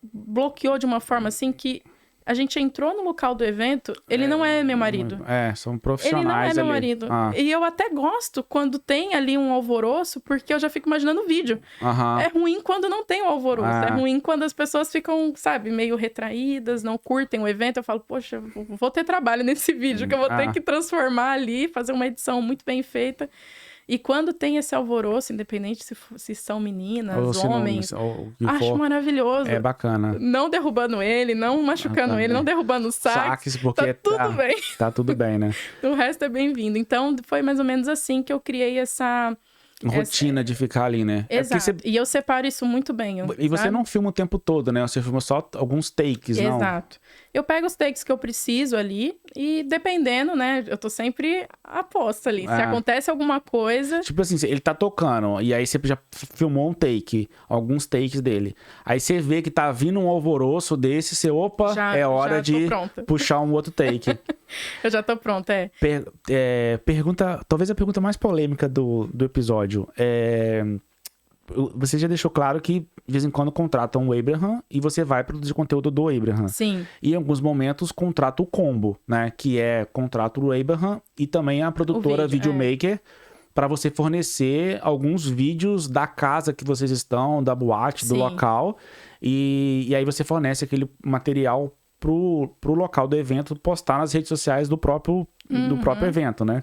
[SPEAKER 2] bloqueou de uma forma assim que a gente entrou no local do evento, ele não é meu marido.
[SPEAKER 1] São profissionais ali.
[SPEAKER 2] Ele não é meu marido. E eu até gosto quando tem ali um alvoroço, porque eu já fico imaginando o vídeo. É ruim quando não tem o alvoroço. É ruim quando as pessoas ficam, sabe, meio retraídas, não curtem o evento. Eu falo, poxa, vou ter trabalho nesse vídeo, que eu vou ter que transformar ali, fazer uma edição muito bem feita. E quando tem esse alvoroço, independente se são meninas, homens, acho maravilhoso.
[SPEAKER 1] É bacana.
[SPEAKER 2] Não derrubando ele, não machucando ele, não derrubando o sax.
[SPEAKER 1] Porque
[SPEAKER 2] tá tudo bem.
[SPEAKER 1] Tá tudo bem, né?
[SPEAKER 2] O resto é bem-vindo. Então, foi mais ou menos assim que eu criei essa...
[SPEAKER 1] rotina de ficar ali, né?
[SPEAKER 2] Exato. E eu separo isso muito bem.
[SPEAKER 1] E você não filma o tempo todo, né? Você filma só alguns takes, não?
[SPEAKER 2] Exato. Eu pego os takes que eu preciso ali e dependendo, né? Eu tô sempre aposta ali. Se acontece alguma coisa...
[SPEAKER 1] Tipo assim, ele tá tocando e aí você já filmou um take, alguns takes dele. Aí você vê que tá vindo um alvoroço desse, você, é hora de puxar um outro take.
[SPEAKER 2] Eu já tô pronta,
[SPEAKER 1] Pergunta, talvez a pergunta mais polêmica do episódio. Você já deixou claro que de vez em quando contratam o Abraham e você vai produzir conteúdo do Abraham.
[SPEAKER 2] Sim.
[SPEAKER 1] E em alguns momentos contrata o combo, né? Que é contrato do Abraham e também a produtora videomaker para você fornecer alguns vídeos da casa que vocês estão, da boate, do local. E aí você fornece aquele material pro local do evento postar nas redes sociais do próprio evento, né?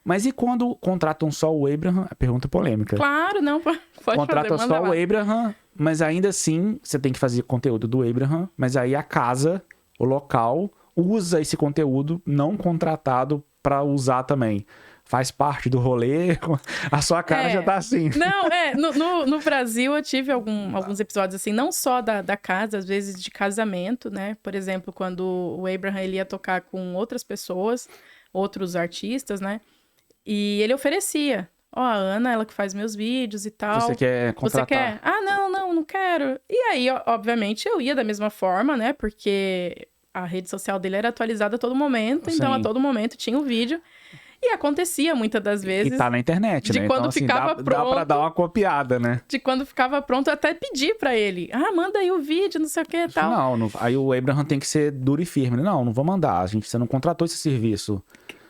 [SPEAKER 1] Mas e quando contratam só o Abraham? A pergunta polêmica.
[SPEAKER 2] Claro, não, pode
[SPEAKER 1] contratam só o Abraham, mas ainda assim você tem que fazer conteúdo do Abraham, mas aí a casa, o local, usa esse conteúdo não contratado para usar também. Faz parte do rolê, a sua cara já tá assim.
[SPEAKER 2] Não, no Brasil eu tive alguns episódios assim, não só da casa, às vezes de casamento, né? Por exemplo, quando o Abraham ele ia tocar com outras pessoas, outros artistas, né? E ele oferecia. A Ana, ela que faz meus vídeos e tal.
[SPEAKER 1] Você quer contratar?
[SPEAKER 2] Você quer? Não quero. E aí, obviamente, eu ia da mesma forma, né? Porque a rede social dele era atualizada a todo momento.
[SPEAKER 1] Sim.
[SPEAKER 2] Então, a todo momento tinha o vídeo. E acontecia muitas das vezes.
[SPEAKER 1] E tá na internet, né?
[SPEAKER 2] De quando
[SPEAKER 1] então, assim,
[SPEAKER 2] ficava pronto.
[SPEAKER 1] Dá pra dar uma copiada, né?
[SPEAKER 2] De quando ficava pronto, eu até pedi pra ele. Manda aí o vídeo, não sei o que e tal.
[SPEAKER 1] Não, aí o Abraham tem que ser duro e firme. Não vou mandar. Você não contratou esse serviço.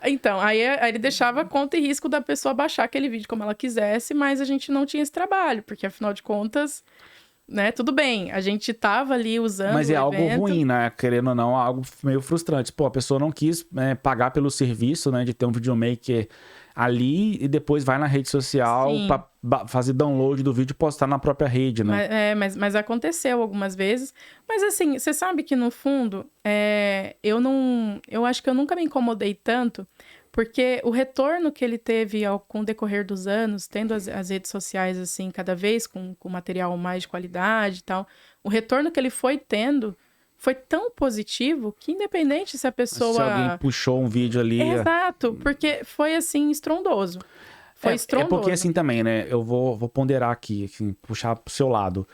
[SPEAKER 2] Então, aí ele deixava conta e risco da pessoa baixar aquele vídeo como ela quisesse, mas a gente não tinha esse trabalho, porque afinal de contas, né, tudo bem, a gente tava ali usando
[SPEAKER 1] mas é algo
[SPEAKER 2] evento.
[SPEAKER 1] ruim, né, querendo ou não, algo meio frustrante. Pô, a pessoa não quis pagar pelo serviço, né, de ter um videomaker ali e depois vai na rede social pra fazer download do vídeo e postar na própria rede, né?
[SPEAKER 2] Mas aconteceu algumas vezes. Mas assim, você sabe que no fundo, eu acho que eu nunca me incomodei tanto, porque o retorno que ele teve com o decorrer dos anos, tendo as redes sociais assim, cada vez com material mais de qualidade e tal, o retorno que ele foi tendo foi tão positivo que independente se a pessoa...
[SPEAKER 1] Se alguém puxou um vídeo ali...
[SPEAKER 2] Exato, porque foi assim, estrondoso. Foi estrondoso.
[SPEAKER 1] É porque assim também, né? Eu vou ponderar aqui, assim, puxar pro seu lado.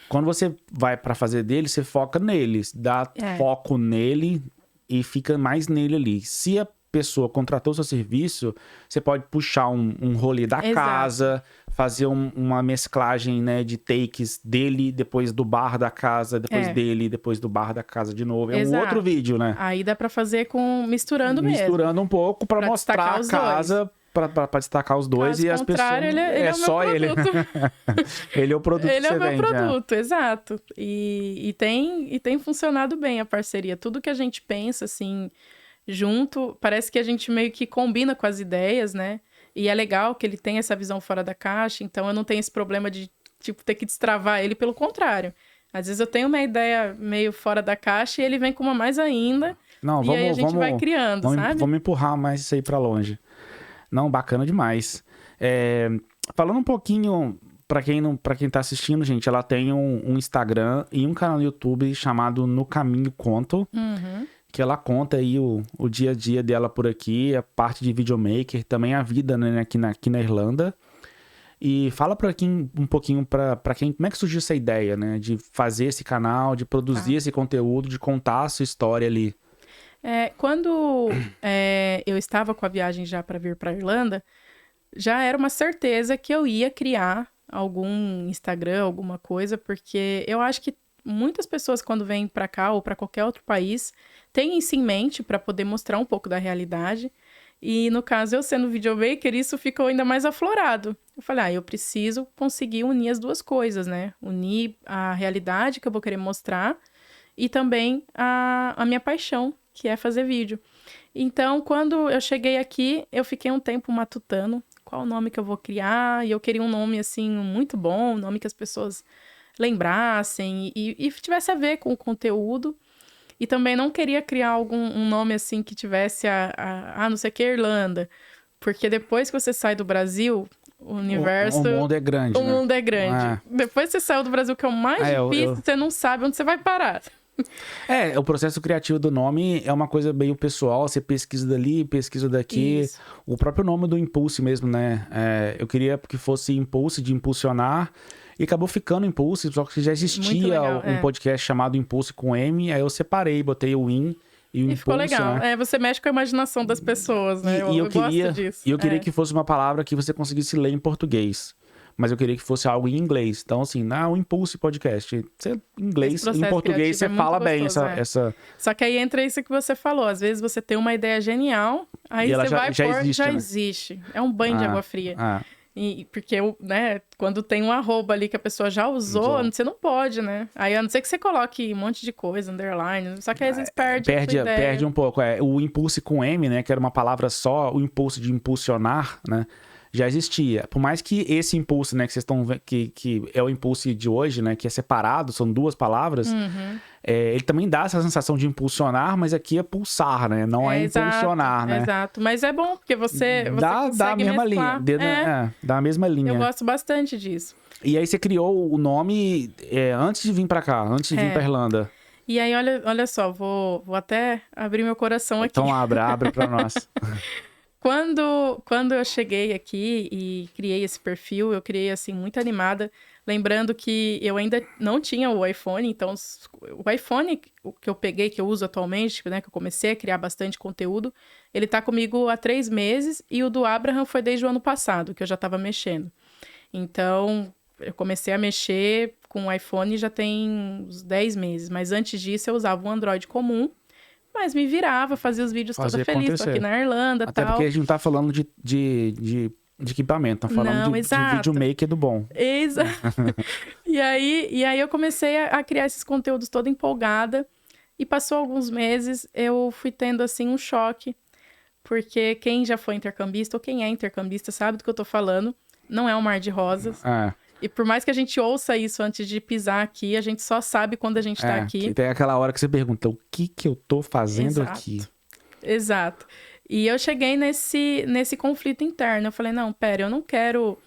[SPEAKER 1] Quando você vai pra fazer dele, você foca nele, dá foco nele e fica mais nele ali. Se a pessoa contratou o seu serviço, você pode puxar um rolê da casa, fazer uma mesclagem, né, de takes dele, depois do bar da casa, depois dele, depois do bar da casa de novo. É um outro vídeo, né?
[SPEAKER 2] Aí dá pra fazer misturando mesmo.
[SPEAKER 1] Misturando um pouco pra mostrar a casa, pra destacar os dois.
[SPEAKER 2] Caso
[SPEAKER 1] e as pessoas...
[SPEAKER 2] ele é só ele.
[SPEAKER 1] Ele é o produto
[SPEAKER 2] ele
[SPEAKER 1] que você
[SPEAKER 2] vende. Ele é o meu produto,
[SPEAKER 1] é.
[SPEAKER 2] exato. E tem funcionado bem a parceria. Tudo que a gente pensa, assim... junto, parece que a gente meio que combina com as ideias, né? E é legal que ele tem essa visão fora da caixa, então eu não tenho esse problema de, tipo, ter que destravar ele, pelo contrário. Às vezes eu tenho uma ideia meio fora da caixa e ele vem com uma mais ainda, e aí a gente vai criando, sabe?
[SPEAKER 1] Vamos empurrar mais isso aí pra longe. Não, bacana demais. Falando um pouquinho, pra quem tá assistindo, gente, ela tem um Instagram e um canal no YouTube chamado No Caminho Conto. Que ela conta aí o dia a dia dela por aqui, a parte de videomaker, também a vida, né, aqui na Irlanda. E fala um pouquinho pra quem, como é que surgiu essa ideia, né, de fazer esse canal, de produzir esse conteúdo, de contar a sua história ali.
[SPEAKER 2] Quando eu estava com a viagem já para vir para Irlanda, já era uma certeza que eu ia criar algum Instagram, alguma coisa, porque eu acho que muitas pessoas quando vêm para cá ou para qualquer outro país têm isso em mente para poder mostrar um pouco da realidade. E no caso, eu sendo videomaker, isso ficou ainda mais aflorado. Eu falei, eu preciso conseguir unir as duas coisas, né? Unir a realidade que eu vou querer mostrar e também a minha paixão, que é fazer vídeo. Então, quando eu cheguei aqui, eu fiquei um tempo matutando qual o nome que eu vou criar. E eu queria um nome, assim, muito bom, um nome que as pessoas lembrassem e tivesse a ver com o conteúdo. E também não queria criar um nome assim que tivesse não sei o que, Irlanda. Porque depois que você sai do Brasil, o universo...
[SPEAKER 1] O mundo é grande,
[SPEAKER 2] O mundo é grande. Depois que você saiu do Brasil, que é o mais difícil, você não sabe onde você vai parar.
[SPEAKER 1] O processo criativo do nome é uma coisa meio pessoal, você pesquisa dali, pesquisa daqui. Isso. O próprio nome do Impulse mesmo, né? Eu queria que fosse Impulse, de impulsionar... E acabou ficando Impulse, só que já existia um podcast chamado Impulse com M, aí eu separei, botei o IN e o Impulse. E ficou legal.
[SPEAKER 2] Né? Você mexe com a imaginação das pessoas, né? Eu gosto disso.
[SPEAKER 1] E eu queria que fosse uma palavra que você conseguisse ler em português. Mas eu queria que fosse algo em inglês. Então, assim, o Impulse Podcast. Você, inglês, em português, você fala bem essa...
[SPEAKER 2] Só que aí entra isso que você falou. Às vezes você tem uma ideia genial, aí você vai pôr, já existe. É um banho de água fria. Porque, né, quando tem um arroba ali que a pessoa já usou, você não pode, né? Aí, a não ser que você coloque um monte de coisa, underline, só que aí às vezes perde
[SPEAKER 1] um pouco. O Impulse com M, né, que era uma palavra só, o impulso de impulsionar, né, já existia. Por mais que esse impulso, né, que vocês estão vendo, que é o impulso de hoje, né, que é separado, são duas palavras, ele também dá essa sensação de impulsionar, mas aqui é pulsar, né, não é impulsionar, né.
[SPEAKER 2] Exato, mas é bom, porque você
[SPEAKER 1] dá a mesma
[SPEAKER 2] mesclar.
[SPEAKER 1] linha, dá a mesma linha.
[SPEAKER 2] Eu gosto bastante disso.
[SPEAKER 1] E aí você criou o nome antes de vir pra cá, antes de vir pra Irlanda.
[SPEAKER 2] E aí, olha só, vou até abrir meu coração aqui.
[SPEAKER 1] Então abre pra nós.
[SPEAKER 2] Quando eu cheguei aqui e criei esse perfil, eu criei, assim, muito animada. Lembrando que eu ainda não tinha o iPhone, então o iPhone que eu peguei, que eu uso atualmente, né, que eu comecei a criar bastante conteúdo, ele tá comigo há 3 meses e o do Abraham foi desde o ano passado, que eu já tava mexendo. Então, eu comecei a mexer com o iPhone já tem uns 10 meses, mas antes disso eu usava um Android comum, mas me virava, fazia os vídeos toda feliz, tô aqui na Irlanda e tal.
[SPEAKER 1] Até porque a gente não tá falando de equipamento, tá falando de videomaker do bom.
[SPEAKER 2] Exato. E aí eu comecei a criar esses conteúdos toda empolgada, e passou alguns meses, eu fui tendo, assim, um choque, porque quem já foi intercambista ou quem é intercambista sabe do que eu tô falando. Não é um mar de rosas. E por mais que a gente ouça isso antes de pisar aqui, a gente só sabe quando a gente tá aqui.
[SPEAKER 1] Tem aquela hora que você pergunta, o que eu tô fazendo aqui?
[SPEAKER 2] Exato. E eu cheguei nesse conflito interno. Eu falei, não, pera, eu não quero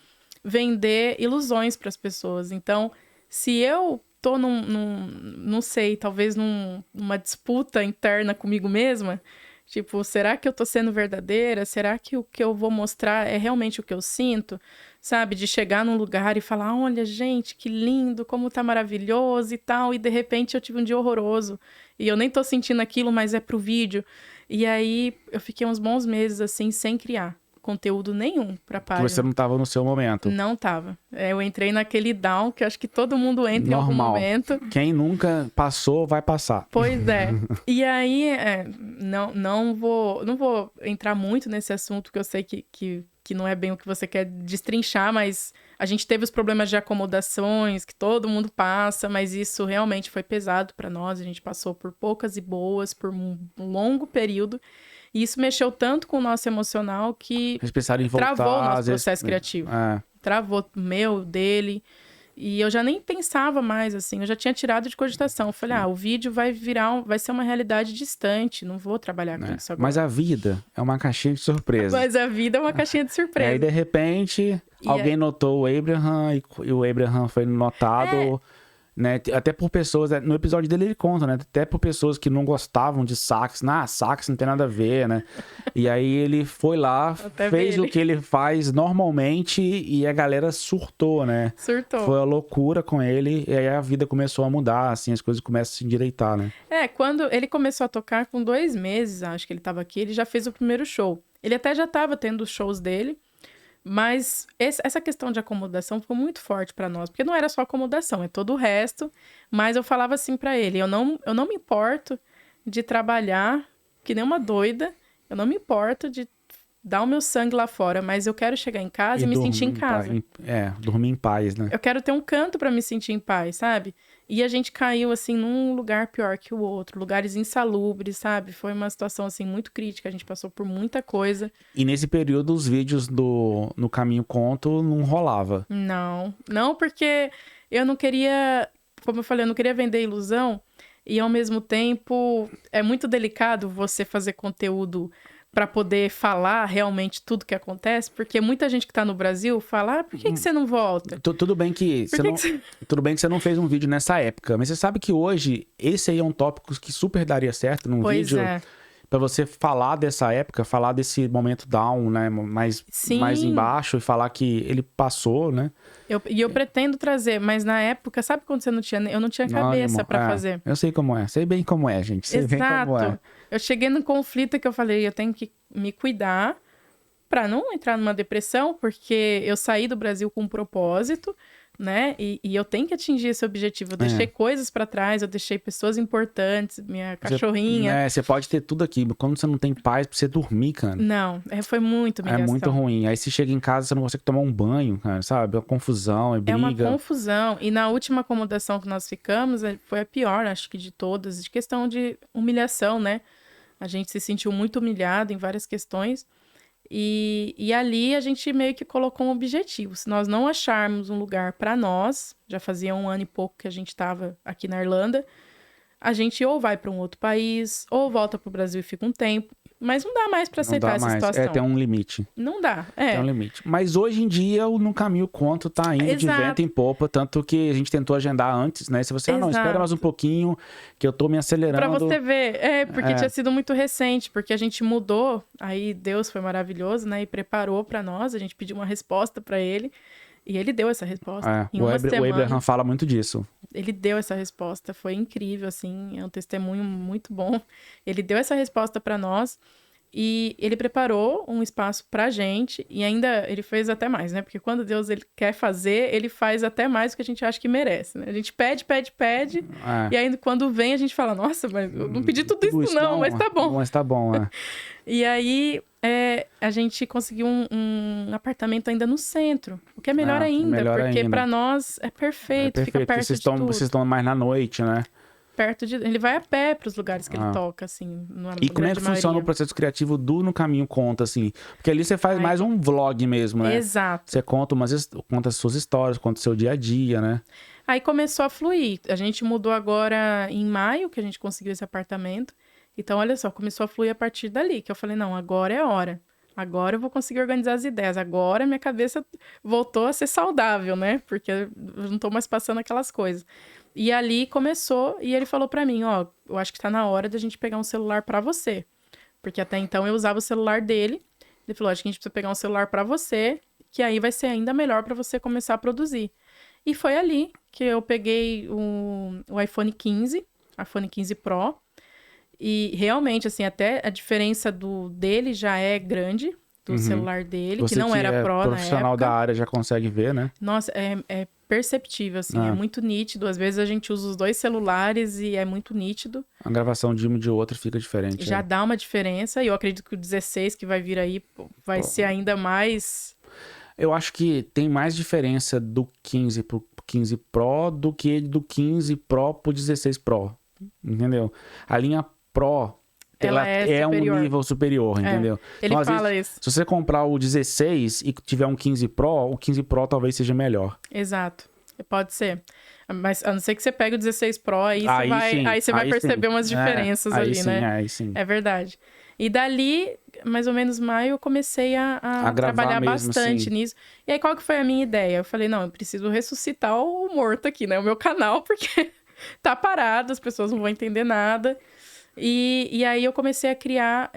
[SPEAKER 2] vender ilusões para as pessoas. Então, se eu tô não sei, talvez numa disputa interna comigo mesma, tipo, será que eu tô sendo verdadeira? Será que o que eu vou mostrar é realmente o que eu sinto? Sabe? De chegar num lugar e falar, olha, gente, que lindo, como tá maravilhoso e tal. E de repente eu tive um dia horroroso. E eu nem tô sentindo aquilo, mas é pro vídeo. E aí eu fiquei uns bons meses, assim, sem criar conteúdo nenhum pra página.
[SPEAKER 1] Que você não tava no seu momento.
[SPEAKER 2] Não tava. Eu entrei naquele down que acho que todo mundo entra em algum momento.
[SPEAKER 1] Quem nunca passou, vai passar.
[SPEAKER 2] Pois é. E aí, não vou entrar muito nesse assunto, que eu sei que não é bem o que você quer destrinchar, mas a gente teve os problemas de acomodações, que todo mundo passa, mas isso realmente foi pesado pra nós. A gente passou por poucas e boas, por um longo período. E isso mexeu tanto com o nosso emocional que travou o nosso processo criativo. Travou o meu, dele. E eu já nem pensava mais, assim. Eu já tinha tirado de cogitação. Eu falei, o vídeo vai ser uma realidade distante. Não vou trabalhar com isso agora.
[SPEAKER 1] Mas a vida é uma caixinha de surpresa.
[SPEAKER 2] Mas a vida é uma caixinha de surpresa.
[SPEAKER 1] Aí, de repente, alguém notou o Abraham e o Abraham foi notado... Né? Até por pessoas, no episódio dele ele conta, né? Até por pessoas que não gostavam de sax. Sax não tem nada a ver, né? E aí ele foi lá, fez o que ele faz normalmente e a galera surtou, né?
[SPEAKER 2] Surtou.
[SPEAKER 1] Foi a loucura com ele e aí a vida começou a mudar, assim, as coisas começam a se endireitar, né?
[SPEAKER 2] Quando ele começou a tocar com 2 meses, acho que ele tava aqui, ele já fez o primeiro show. Ele até já tava tendo os shows dele, mas essa questão de acomodação foi muito forte pra nós, porque não era só acomodação, é todo o resto. Mas eu falava assim pra ele, eu não me importo de trabalhar que nem uma doida, eu não me importo de dar o meu sangue lá fora, mas eu quero chegar em casa e me sentir em casa.
[SPEAKER 1] Dormir em paz, né?
[SPEAKER 2] Eu quero ter um canto pra me sentir em paz, sabe? E a gente caiu, assim, num lugar pior que o outro. Lugares insalubres, sabe? Foi uma situação, assim, muito crítica. A gente passou por muita coisa.
[SPEAKER 1] E nesse período, os vídeos no Caminho Conto não rolava?
[SPEAKER 2] Não, porque eu não queria... Como eu falei, eu não queria vender ilusão. E, ao mesmo tempo, é muito delicado você fazer conteúdo para poder falar realmente tudo que acontece, porque muita gente que tá no Brasil fala, por que você não volta?
[SPEAKER 1] Tudo bem que tudo bem que você não fez um vídeo nessa época, mas você sabe que hoje esse aí é um tópico que super daria certo num vídeo para você falar dessa época, falar desse momento down, né, mais embaixo e falar que ele passou, né? Eu
[SPEAKER 2] pretendo trazer, mas na época, sabe quando eu não tinha cabeça para fazer.
[SPEAKER 1] Eu sei como é, sei bem como é, gente, sei bem como é.
[SPEAKER 2] Eu cheguei num conflito que eu falei, eu tenho que me cuidar para não entrar numa depressão, porque eu saí do Brasil com um propósito, né? E eu tenho que atingir esse objetivo. Eu deixei coisas para trás, eu deixei pessoas importantes, minha cachorrinha.
[SPEAKER 1] Você pode ter tudo aqui, mas quando você não tem paz pra você dormir, cara.
[SPEAKER 2] Não, foi muito humilhação.
[SPEAKER 1] É muito ruim. Aí você chega em casa, você não consegue tomar um banho, cara, sabe? É uma confusão, é briga.
[SPEAKER 2] É uma confusão. E na última acomodação que nós ficamos, foi a pior, acho que de todas, de questão de humilhação, né? A gente se sentiu muito humilhado em várias questões. E ali a gente meio que colocou um objetivo. Se nós não acharmos um lugar para nós, já fazia 1 ano e pouco que a gente estava aqui na Irlanda, a gente ou vai para um outro país, ou volta para o Brasil e fica um tempo. Mas não dá mais para aceitar essa situação.
[SPEAKER 1] Tem um limite.
[SPEAKER 2] Não dá,
[SPEAKER 1] Tem um limite. Mas hoje em dia, o No Caminho Conto tá indo de vento em popa, tanto que a gente tentou agendar antes, né? Se você, espera mais um pouquinho, que eu tô me acelerando.
[SPEAKER 2] Pra você ver, porque tinha sido muito recente, porque a gente mudou, aí Deus foi maravilhoso, né? E preparou pra nós, a gente pediu uma resposta pra ele, e ele deu essa resposta.
[SPEAKER 1] O Abraham fala muito disso.
[SPEAKER 2] Ele deu essa resposta, foi incrível, assim, é um testemunho muito bom. Ele deu essa resposta pra nós e ele preparou um espaço pra gente e ainda ele fez até mais, né? Porque quando Deus ele quer fazer, ele faz até mais do que a gente acha que merece, né? A gente pede e aí quando vem a gente fala, nossa, mas eu não pedi tudo isso não, mas tá bom.
[SPEAKER 1] Mas tá bom,
[SPEAKER 2] E aí a gente conseguiu um apartamento ainda no centro, o que é melhor ainda, porque pra nós é perfeito, fica perto de tudo.
[SPEAKER 1] Vocês estão mais na noite, né?
[SPEAKER 2] perto de... Ele vai a pé pros lugares que ele toca, assim.
[SPEAKER 1] E como é que funciona o processo criativo do No Caminho Conta, assim? Porque ali você faz mais um vlog mesmo, né?
[SPEAKER 2] Exato.
[SPEAKER 1] Você conta as suas histórias, conta o seu dia a dia, né?
[SPEAKER 2] Aí começou a fluir. A gente mudou agora em maio, que a gente conseguiu esse apartamento. Então, olha só, começou a fluir a partir dali. Que eu falei, não, agora é a hora. Agora eu vou conseguir organizar as ideias. Agora minha cabeça voltou a ser saudável, né? Porque eu não tô mais passando aquelas coisas. E ali começou, e ele falou pra mim, ó, eu acho que tá na hora da gente pegar um celular pra você. Porque até então eu usava o celular dele. Ele falou, acho que a gente precisa pegar um celular pra você, que aí vai ser ainda melhor pra você começar a produzir. E foi ali que eu peguei o iPhone 15 Pro. E realmente, assim, até a diferença dele já é grande, do celular dele,
[SPEAKER 1] Você
[SPEAKER 2] que não era Pro na época.
[SPEAKER 1] Profissional da área já consegue ver, né?
[SPEAKER 2] Nossa, é perceptível, assim, é muito nítido. Às vezes a gente usa os dois celulares e é muito nítido.
[SPEAKER 1] A gravação de um e de outro fica diferente.
[SPEAKER 2] Já dá uma diferença, e eu acredito que o 16 que vai vir aí vai ser ainda mais...
[SPEAKER 1] Eu acho que tem mais diferença do 15 pro 15 Pro do que do 15 Pro pro 16 Pro, entendeu? A linha Pro, ela é um nível superior, entendeu?
[SPEAKER 2] Ele
[SPEAKER 1] então,
[SPEAKER 2] fala
[SPEAKER 1] vezes,
[SPEAKER 2] isso.
[SPEAKER 1] Se você comprar o 16 e tiver um 15 Pro, o 15 Pro talvez seja melhor.
[SPEAKER 2] Exato. Pode ser. Mas a não ser que você pegue o 16 Pro, aí você vai
[SPEAKER 1] aí
[SPEAKER 2] perceber umas diferenças ali,
[SPEAKER 1] sim,
[SPEAKER 2] né?
[SPEAKER 1] Aí sim.
[SPEAKER 2] É verdade. E dali, mais ou menos maio, eu comecei a trabalhar mesmo, bastante nisso. E aí, qual que foi a minha ideia? Eu falei, não, eu preciso ressuscitar o morto aqui, né? O meu canal, porque tá parado, as pessoas não vão entender nada. E aí eu comecei a criar,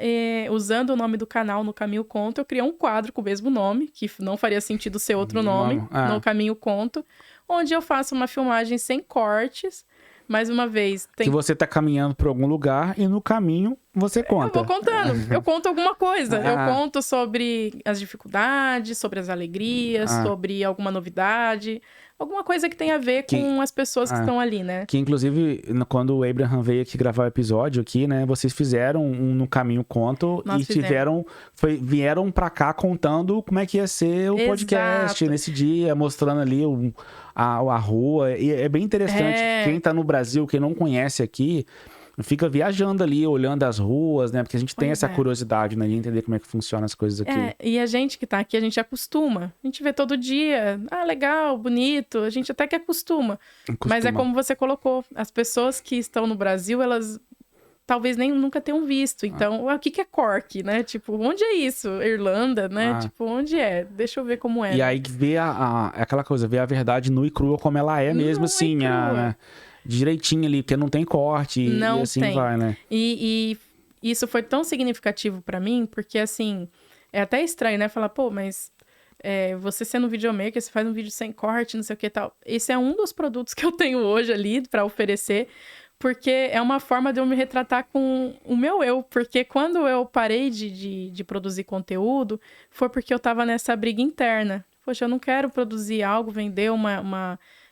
[SPEAKER 2] usando o nome do canal No Caminho Conto, eu criei um quadro com o mesmo nome, que não faria sentido ser outro nome, No Caminho Conto, onde eu faço uma filmagem sem cortes. Mais uma vez...
[SPEAKER 1] Que você tá caminhando por algum lugar e no caminho você conta.
[SPEAKER 2] Eu vou contando. Eu conto alguma coisa. Eu conto sobre as dificuldades, sobre as alegrias, sobre alguma novidade. Alguma coisa que tem a ver com as pessoas que estão ali, né?
[SPEAKER 1] Que, inclusive, quando o Abraham veio aqui gravar o episódio aqui, né? Vocês fizeram um No Caminho Conto vieram pra cá contando como é que ia ser o podcast nesse dia, mostrando ali a rua. E é bem interessante. Quem tá no Brasil, quem não conhece aqui, fica viajando ali, olhando as ruas, né? Porque a gente tem essa curiosidade, né? De entender como é que funcionam as coisas aqui.
[SPEAKER 2] E a gente que tá aqui, a gente acostuma. A gente vê todo dia. Ah, legal, bonito. A gente até que acostuma. Mas é como você colocou. As pessoas que estão no Brasil, elas talvez nem nunca tenham visto. Então, o que é Cork, né? Tipo, onde é isso? Irlanda, né? Tipo, onde é? Deixa eu ver como é.
[SPEAKER 1] E aí, ver aquela coisa, ver a verdade nua e crua como ela é mesmo, assim, né? Direitinho ali, porque não tem corte e assim tem. Vai, né?
[SPEAKER 2] E isso foi tão significativo pra mim, porque assim, é até estranho, né? Falar, pô, mas você sendo videomaker, você faz um vídeo sem corte, não sei o que e tal. Esse é um dos produtos que eu tenho hoje ali pra oferecer, porque é uma forma de eu me retratar com o meu eu. Porque quando eu parei de produzir conteúdo, foi porque eu tava nessa briga interna. Poxa, eu não quero produzir algo, vender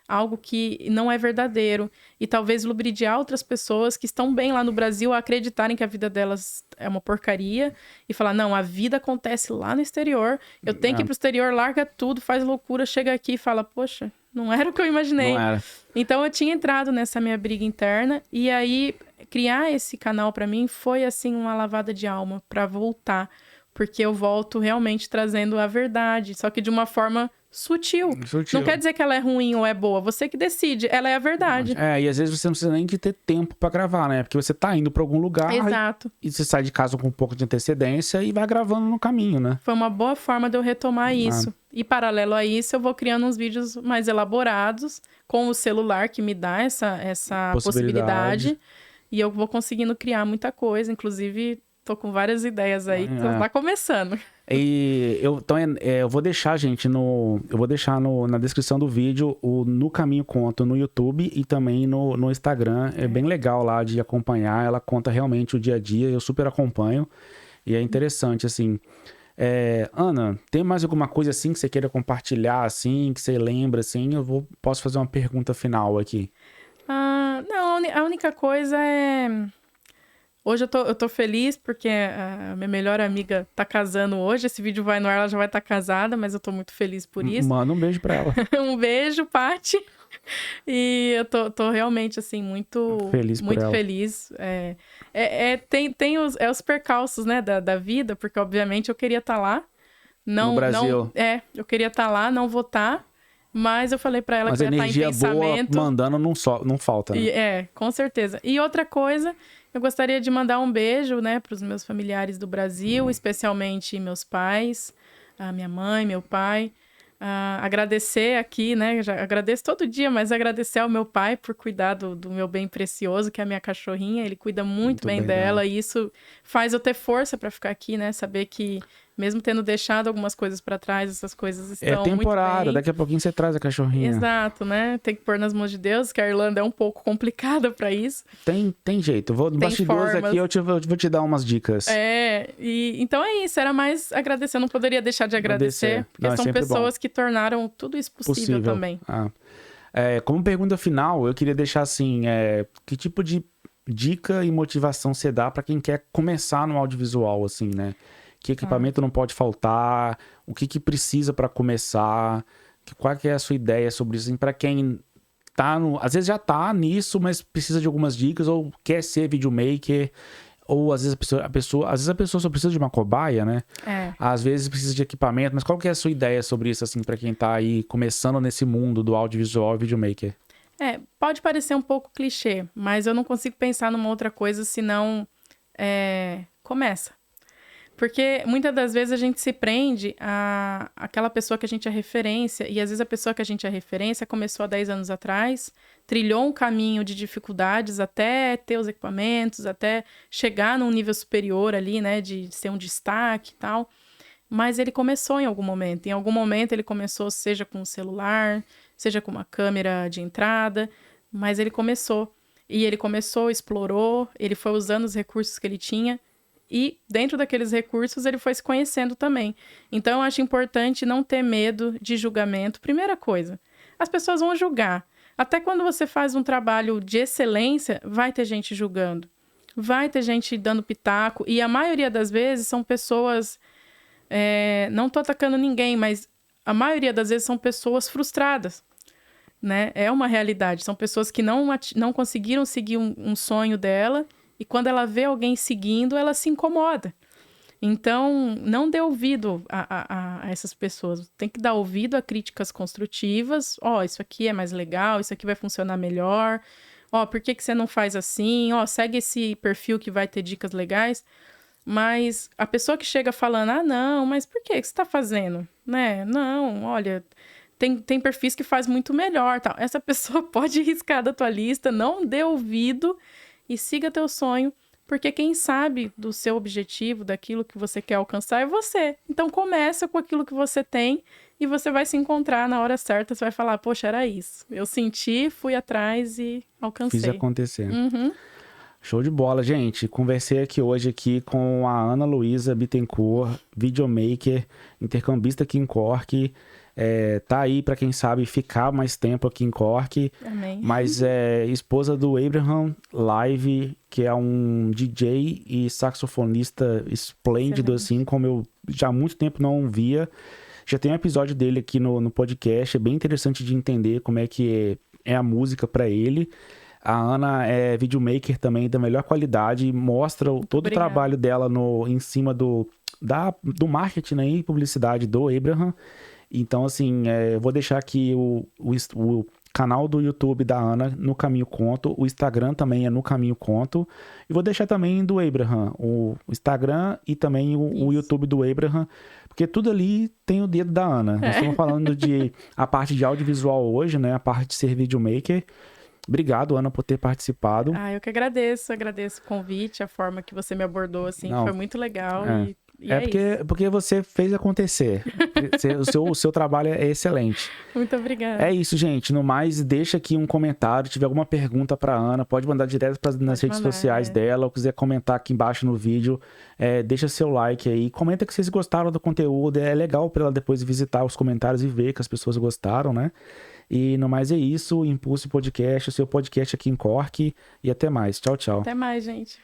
[SPEAKER 2] algo que não é verdadeiro. E talvez lubridiar outras pessoas que estão bem lá no Brasil a acreditarem que a vida delas é uma porcaria. E falar, não, a vida acontece lá no exterior. Eu tenho que ir pro exterior, larga tudo, faz loucura, chega aqui e fala, poxa, não era o que eu imaginei.
[SPEAKER 1] Não era.
[SPEAKER 2] Então eu tinha entrado nessa minha briga interna. E aí, criar esse canal pra mim foi, assim, uma lavada de alma pra voltar. Porque eu volto realmente trazendo a verdade. Só que de uma forma... Sutil. Não quer dizer que ela é ruim ou é boa. Você que decide. Ela é a verdade.
[SPEAKER 1] E às vezes você não precisa nem de ter tempo pra gravar, né? Porque você tá indo pra algum lugar.
[SPEAKER 2] Exato.
[SPEAKER 1] E você sai de casa com um pouco de antecedência e vai gravando no caminho, né?
[SPEAKER 2] Foi uma boa forma de eu retomar isso. E paralelo a isso, eu vou criando uns vídeos mais elaborados com o celular que me dá essa possibilidade. E eu vou conseguindo criar muita coisa. Inclusive, tô com várias ideias aí. Então tá começando.
[SPEAKER 1] E eu vou deixar, gente, na descrição do vídeo o No Caminho Conto no YouTube e também no Instagram. É bem legal lá de acompanhar. Ela conta realmente o dia a dia. Eu super acompanho. E é interessante, assim. Ana, tem mais alguma coisa assim que você queira compartilhar, assim, que você lembra, assim? Posso fazer uma pergunta final aqui.
[SPEAKER 2] Não, a única coisa é... Hoje eu tô feliz porque a minha melhor amiga tá casando hoje. Esse vídeo vai no ar, ela já vai estar casada, mas eu tô muito feliz por isso.
[SPEAKER 1] Manda um beijo pra ela.
[SPEAKER 2] Um beijo, Paty. E eu tô realmente, assim, muito
[SPEAKER 1] Feliz por
[SPEAKER 2] muito
[SPEAKER 1] ela.
[SPEAKER 2] feliz. Tem os percalços, né, da vida, porque obviamente eu queria estar lá.
[SPEAKER 1] No Brasil.
[SPEAKER 2] Eu queria estar lá, não votar, mas eu falei pra ela
[SPEAKER 1] Mas
[SPEAKER 2] que eu ia estar em
[SPEAKER 1] energia boa
[SPEAKER 2] pensamento.
[SPEAKER 1] mandando não falta, né?
[SPEAKER 2] Com certeza. E outra coisa, eu gostaria de mandar um beijo, né, pros meus familiares do Brasil, especialmente meus pais, a minha mãe, meu pai. Agradecer aqui, né? Já agradeço todo dia, mas agradecer ao meu pai por cuidar do meu bem precioso, que é a minha cachorrinha. Ele cuida muito bem dela e isso faz eu ter força para ficar aqui, né? Saber que, mesmo tendo deixado algumas coisas para trás, essas coisas estão muito bem.
[SPEAKER 1] É temporário, daqui a pouquinho você traz a cachorrinha.
[SPEAKER 2] Exato, né? Tem que pôr nas mãos de Deus, que a Irlanda é um pouco complicada para isso.
[SPEAKER 1] Tem jeito. No bastidores aqui eu vou te dar umas dicas.
[SPEAKER 2] Então é isso, era mais agradecer. Eu não poderia deixar de agradecer, porque são pessoas que tornaram tudo isso possível também.
[SPEAKER 1] Como pergunta final, eu queria deixar assim, que tipo de dica e motivação você dá para quem quer começar no audiovisual, assim, né? Que equipamento não pode faltar? O que precisa para começar? Qual que é a sua ideia sobre isso? Assim, para quem tá às vezes já tá nisso, mas precisa de algumas dicas, ou quer ser videomaker, ou às vezes a pessoa só precisa de uma cobaia, né? Às vezes precisa de equipamento, mas qual que é a sua ideia sobre isso, assim, para quem tá aí começando nesse mundo do audiovisual e videomaker?
[SPEAKER 2] Pode parecer um pouco clichê, mas eu não consigo pensar numa outra coisa senão começa. Porque muitas das vezes a gente se prende àquela pessoa que a gente é referência, e às vezes a pessoa que a gente é referência começou há 10 anos atrás, trilhou um caminho de dificuldades até ter os equipamentos, até chegar num nível superior ali, né, de ser um destaque e tal. Mas ele começou em algum momento. Em algum momento ele começou, seja com um celular, seja com uma câmera de entrada, mas ele começou. E ele começou, explorou, ele foi usando os recursos que ele tinha, e dentro daqueles recursos ele foi se conhecendo também. Então eu acho importante não ter medo de julgamento. Primeira coisa, as pessoas vão julgar. Até quando você faz um trabalho de excelência, vai ter gente julgando. Vai ter gente dando pitaco. E a maioria das vezes são pessoas... não tô atacando ninguém, mas a maioria das vezes são pessoas frustradas, né? É uma realidade. São pessoas que não conseguiram seguir um sonho dela, e quando ela vê alguém seguindo, ela se incomoda. Então, não dê ouvido a essas pessoas. Tem que dar ouvido a críticas construtivas. Isso aqui é mais legal, isso aqui vai funcionar melhor. Por que você não faz assim? Segue esse perfil que vai ter dicas legais. Mas a pessoa que chega falando, não, mas por que você está fazendo? Né? Não, olha, tem perfis que faz muito melhor. Tal. Essa pessoa pode riscar da tua lista, não dê ouvido e siga teu sonho, porque quem sabe do seu objetivo, daquilo que você quer alcançar é você. Então começa com aquilo que você tem e você vai se encontrar na hora certa, você vai falar, poxa, era isso. Eu senti, fui atrás e alcancei.
[SPEAKER 1] Fiz acontecer. Show de bola, gente. Conversei hoje com a Ana Luísa Bittencourt, videomaker, intercambista aqui em Cork. Tá aí para quem sabe ficar mais tempo aqui em Cork.
[SPEAKER 2] Amém.
[SPEAKER 1] Mas é esposa do Abraham Live, que é um DJ e saxofonista esplêndido, assim, como eu já há muito tempo não via. Já tem um episódio dele aqui no podcast, é bem interessante de entender como é que é a música para ele. A Ana é videomaker também da melhor qualidade, mostra todo o trabalho dela em cima do marketing, né, e publicidade do Abraham. Então, assim, eu vou deixar aqui o canal do YouTube da Ana, No Caminho Conto. O Instagram também é No Caminho Conto. E vou deixar também do Abraham, o Instagram e também o YouTube do Abraham. Porque tudo ali tem o dedo da Ana. Nós estamos falando a parte de audiovisual hoje, né? A parte de ser videomaker. Obrigado, Ana, por ter participado.
[SPEAKER 2] Eu que agradeço o convite, a forma que você me abordou, assim, foi muito legal.
[SPEAKER 1] Porque você fez acontecer. O seu trabalho é excelente.
[SPEAKER 2] Muito obrigada.
[SPEAKER 1] É isso, gente. No mais, deixa aqui um comentário. Se tiver alguma pergunta para Ana, pode mandar direto nas redes sociais dela, ou quiser comentar aqui embaixo no vídeo. Deixa seu like aí. Comenta que vocês gostaram do conteúdo. É legal para ela depois visitar os comentários e ver que as pessoas gostaram, né? E no mais é isso. Impulso Podcast, o seu podcast aqui em Cork. E até mais. Tchau, tchau.
[SPEAKER 2] Até mais, gente.